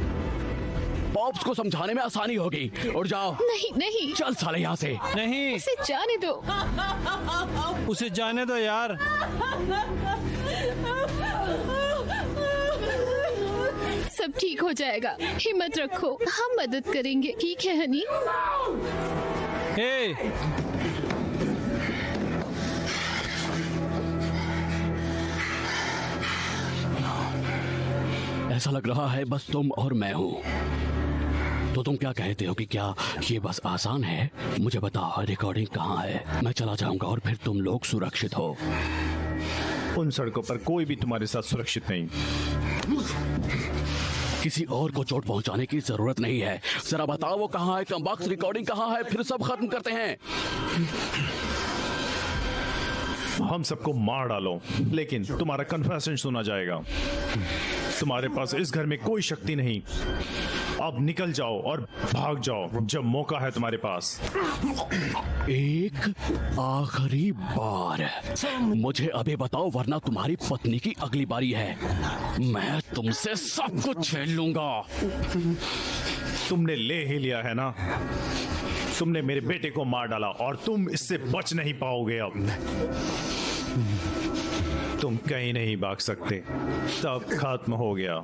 पॉप्स को समझाने में आसानी होगी। उठ जाओ। नहीं नहीं, चल साले यहाँ से। नहीं, उसे जाने दो। उसे जाने दो यार। सब ठीक हो जाएगा, हिम्मत रखो, हम मदद करेंगे, ठीक है हनी? हे, ऐसा लग रहा है बस तुम और मैं हूँ। तो तुम क्या कहते हो कि क्या ये बस आसान है? मुझे बताओ रिकॉर्डिंग कहाँ है? मैं चला जाऊंगा और फिर तुम लोग सुरक्षित हो। उन सड़कों पर कोई भी तुम्हारे साथ सुरक्षित नहीं। किसी और को चोट पहुंचाने की जरूरत नहीं है। जरा बताओ वो कहाँ है? कमबख्त रिकॉर्डिंग कहाँ है? फिर सब खत्म करते हैं। हम सबको मार डालो, लेकिन तुम्हारा कन्फेशन सुना जाएगा। तुम्हारे पास इस घर में कोई शक्ति नहीं। अब निकल जाओ और भाग जाओ जब मौका है तुम्हारे पास। एक आखिरी बार मुझे अभी बताओ, वरना तुम्हारी पत्नी की अगली बारी है। मैं तुमसे सब कुछ छीन लूंगा। तुमने ले ही लिया है ना। तुमने मेरे बेटे को मार डाला और तुम इससे बच नहीं पाओगे। अब तुम कहीं नहीं भाग सकते। सब खत्म हो गया।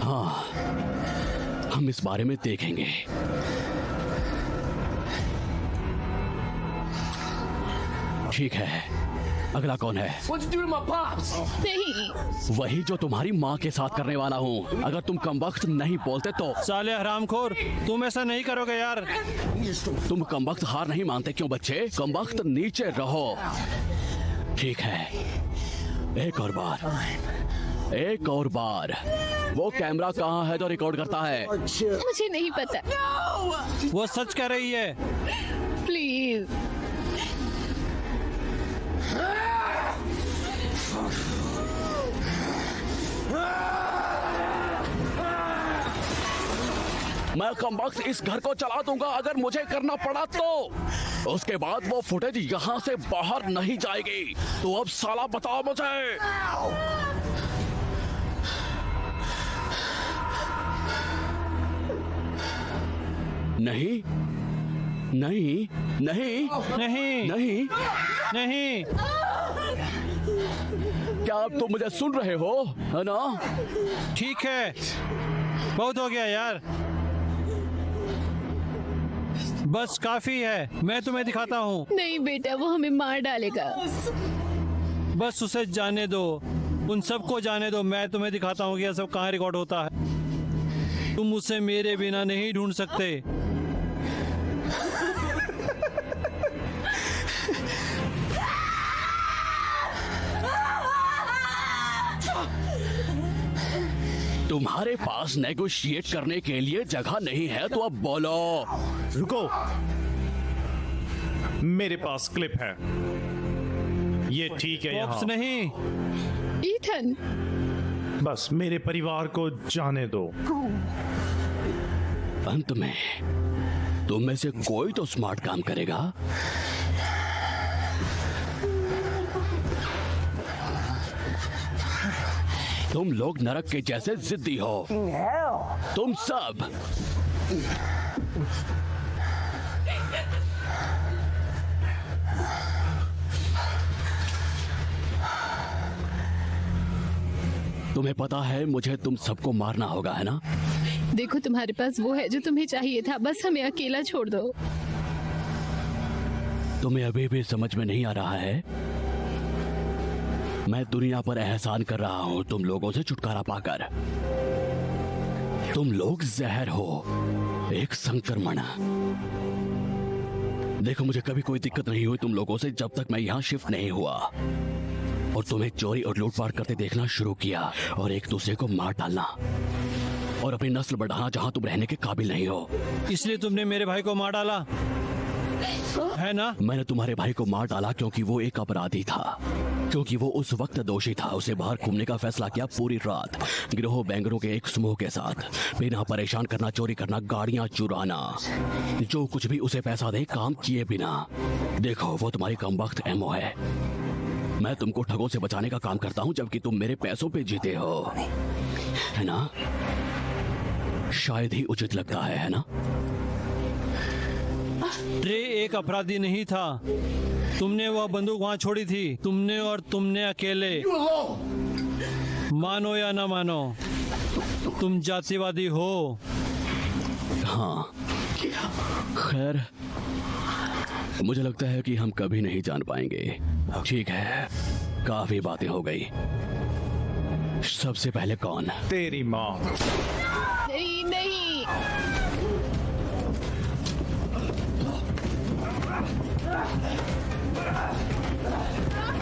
हाँ, हम इस बारे में देखेंगे। ठीक है, अगला कौन है? नहीं, वही जो तुम्हारी माँ के साथ करने वाला हूँ। अगर तुम कमबख्त नहीं बोलते तो। साले हरामखोर, तुम ऐसा नहीं करोगे यार। तुम कमबख्त हार नहीं मानते क्यों बच्चे? कमबख्त नीचे रहो। ठीक है, एक और बार, एक और बार। वो कैमरा कहाँ है जो रिकॉर्ड करता है? मुझे नहीं पता। वो सच कह रही है। प्लीज। मैं कमबख्त इस घर को चला दूंगा अगर मुझे करना पड़ा तो। उसके बाद वो फुटेज यहाँ से बाहर नहीं जाएगी। तो अब साला बताओ मुझे। नहीं नहीं नहीं नहीं नहीं नहीं। क्या अब तुम मुझे सुन रहे हो, है ना? ठीक है, बहुत हो गया यार, बस काफी है। मैं तुम्हें दिखाता हूँ। नहीं बेटा, वो हमें मार डालेगा। बस उसे जाने दो, उन सबको जाने दो। मैं तुम्हें दिखाता हूँ कि यह सब कहाँ रिकॉर्ड होता है। तुम उसे मेरे बिना नहीं ढूंढ सकते। तुम्हारे पास नेगोशिएट करने के लिए जगह नहीं है तो अब बोलो। रुको, मेरे पास क्लिप है। ये ठीक है बॉक्स यहाँ। नहीं। ईथन, बस मेरे परिवार को जाने दो। अंत में तुम में से कोई तो स्मार्ट काम करेगा। तुम लोग नरक के जैसे जिद्दी हो, तुम सब। तुम्हें पता है मुझे तुम सबको मारना होगा, है ना? देखो तुम्हारे पास वो है जो तुम्हें चाहिए था। बस हमें अकेला छोड़ दो। तुम्हें अभी भी समझ में नहीं आ रहा है? मैं दुनिया पर एहसान कर रहा हूँ तुम लोगों से छुटकारा पाकर। तुम लोग जहर हो, एक संक्रमण। देखो, मुझे कभी कोई दिक्कत नहीं हुई तुम लोगों से जब तक मैं यहाँ शिफ्ट नहीं हुआ और तुम्हें चोरी और लूटपाट करते देखना शुरू किया और एक दूसरे को मार डालना और अपनी नस्ल बढ़ाना जहाँ तुम रहने के काबिल नहीं हो। इसलिए तुमने मेरे भाई को मार डाला, है ना? मैंने तुम्हारे भाई को मार डाला क्योंकि वो एक अपराधी था, क्योंकि वो उस वक्त दोषी था। उसे बाहर घूमने का फैसला किया पूरी रात गिरोह बैंगरों के एक समूह के साथ, बिना परेशान करना, चोरी करना, गाड़ियां चुराना, जो कुछ भी उसे पैसा दे काम किए बिना। देखो, वो तुम्हारी कमबख्त एमओ है। मैं तुमको ठगों से बचाने का काम करता हूँ जबकि तुम मेरे पैसों पे जीते हो, है ना? शायद ही उचित लगता है ना? ट्रे एक अपराधी नहीं था। तुमने वह बंदूक वहां छोड़ी थी, तुमने और तुमने अकेले। मानो या ना मानो, तुम जातिवादी हो। हाँ, खैर मुझे लगता है कि हम कभी नहीं जान पाएंगे। ठीक है, काफी बातें हो गई। सबसे पहले कौन? तेरी माँ। नहीं नहीं,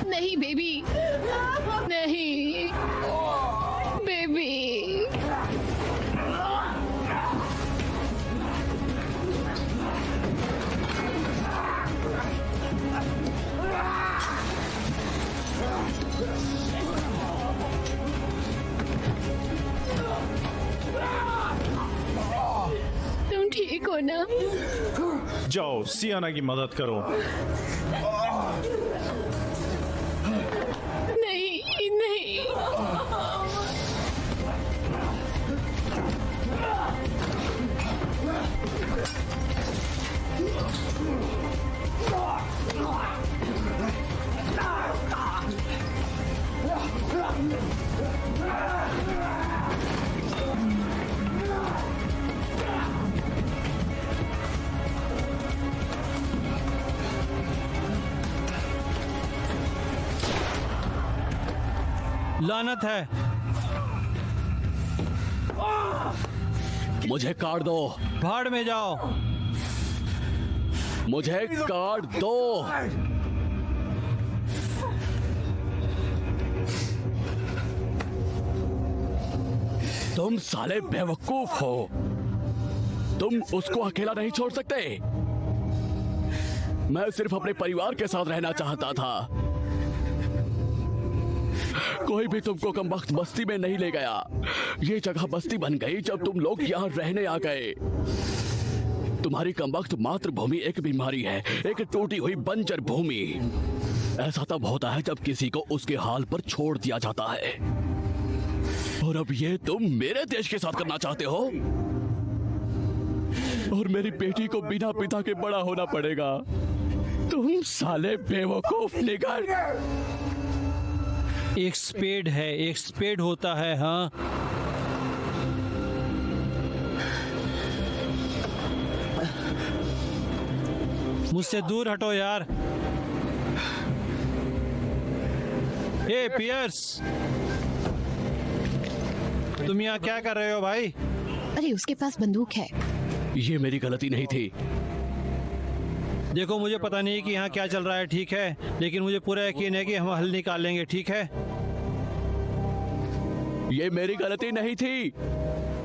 नहीं बेबी, नहीं बेबी। तुम ठीक हो ना? जाओ सियाना की मदद करो। नहीं नहीं, लानत है। मुझे काट दो। भाड़ में जाओ। मुझे काट दो। तुम साले बेवकूफ हो। तुम उसको अकेला नहीं छोड़ सकते। मैं सिर्फ अपने परिवार के साथ रहना चाहता था। कोई भी तुमको कमबख्त बस्ती में नहीं ले गया। ये जगह बस्ती बन गई जब तुम लोग यहाँ रहने आ गए। तुम्हारी कमबख्त मातृभूमि एक बीमारी है, एक टूटी हुई बंजर भूमि। ऐसा तब होता है जब किसी को उसके हाल पर छोड़ दिया जाता है। और अब ये तुम मेरे देश के साथ करना चाहते हो। और मेरी बेटी को बिना पिता के बड़ा होना पड़ेगा। तुम साले बेवकूफ निगर। एक स्पेड है, एक स्पेड होता है। हाँ, मुझसे दूर हटो यार। ए पियर्स, तुम यहाँ क्या कर रहे हो भाई? अरे उसके पास बंदूक है। ये मेरी गलती नहीं थी। देखो, मुझे पता नहीं कि यहाँ क्या चल रहा है, ठीक है, लेकिन मुझे पूरा यकीन है कि हम हल निकाल लेंगे, ठीक है? ये मेरी गलती नहीं थी।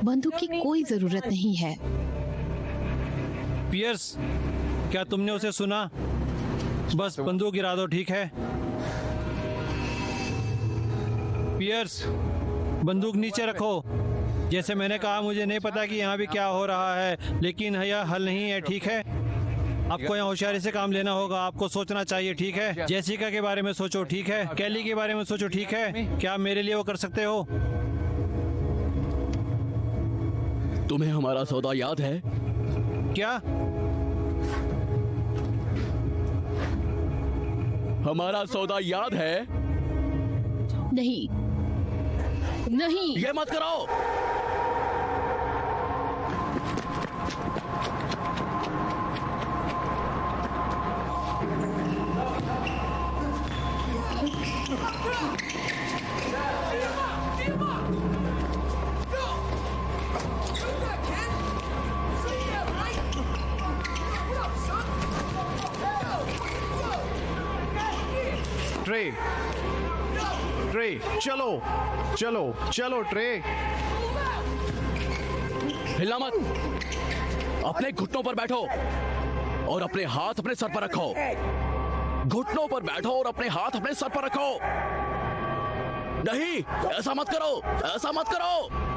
बंदूक की कोई जरूरत नहीं है। पियर्स, क्या तुमने उसे सुना? बस बंदूक गिरा दो, ठीक है? पियर्स, बंदूक नीचे रखो। जैसे मैंने कहा, मुझे नहीं पता कि यहाँ भी क्या हो रहा है, लेकिन यह हल नहीं है, ठीक है? आपको यहाँ होशियारी से काम लेना होगा। आपको सोचना चाहिए, ठीक है? जेसिका के बारे में सोचो, ठीक है? कैली के बारे में सोचो, ठीक है? क्या आप मेरे लिए वो कर सकते हो? तुम्हें हमारा सौदा याद है? क्या? हमारा सौदा याद है? नहीं, नहीं। ये मत करो। ट्रे, ट्रे, चलो चलो चलो ट्रे। हिलना मत। अपने घुटनों पर बैठो और अपने हाथ अपने सर पर रखो। घुटनों पर बैठो और अपने हाथ अपने सर पर रखो। नहीं, ऐसा मत करो, ऐसा मत करो।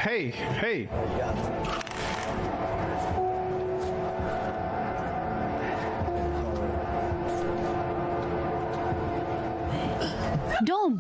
Hey, hey. डोम,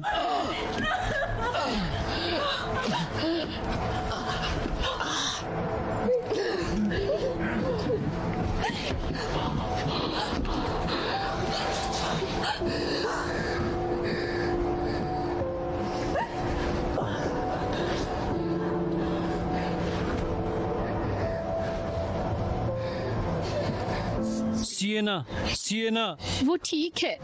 सिएना, सिएना। वो ठीक है।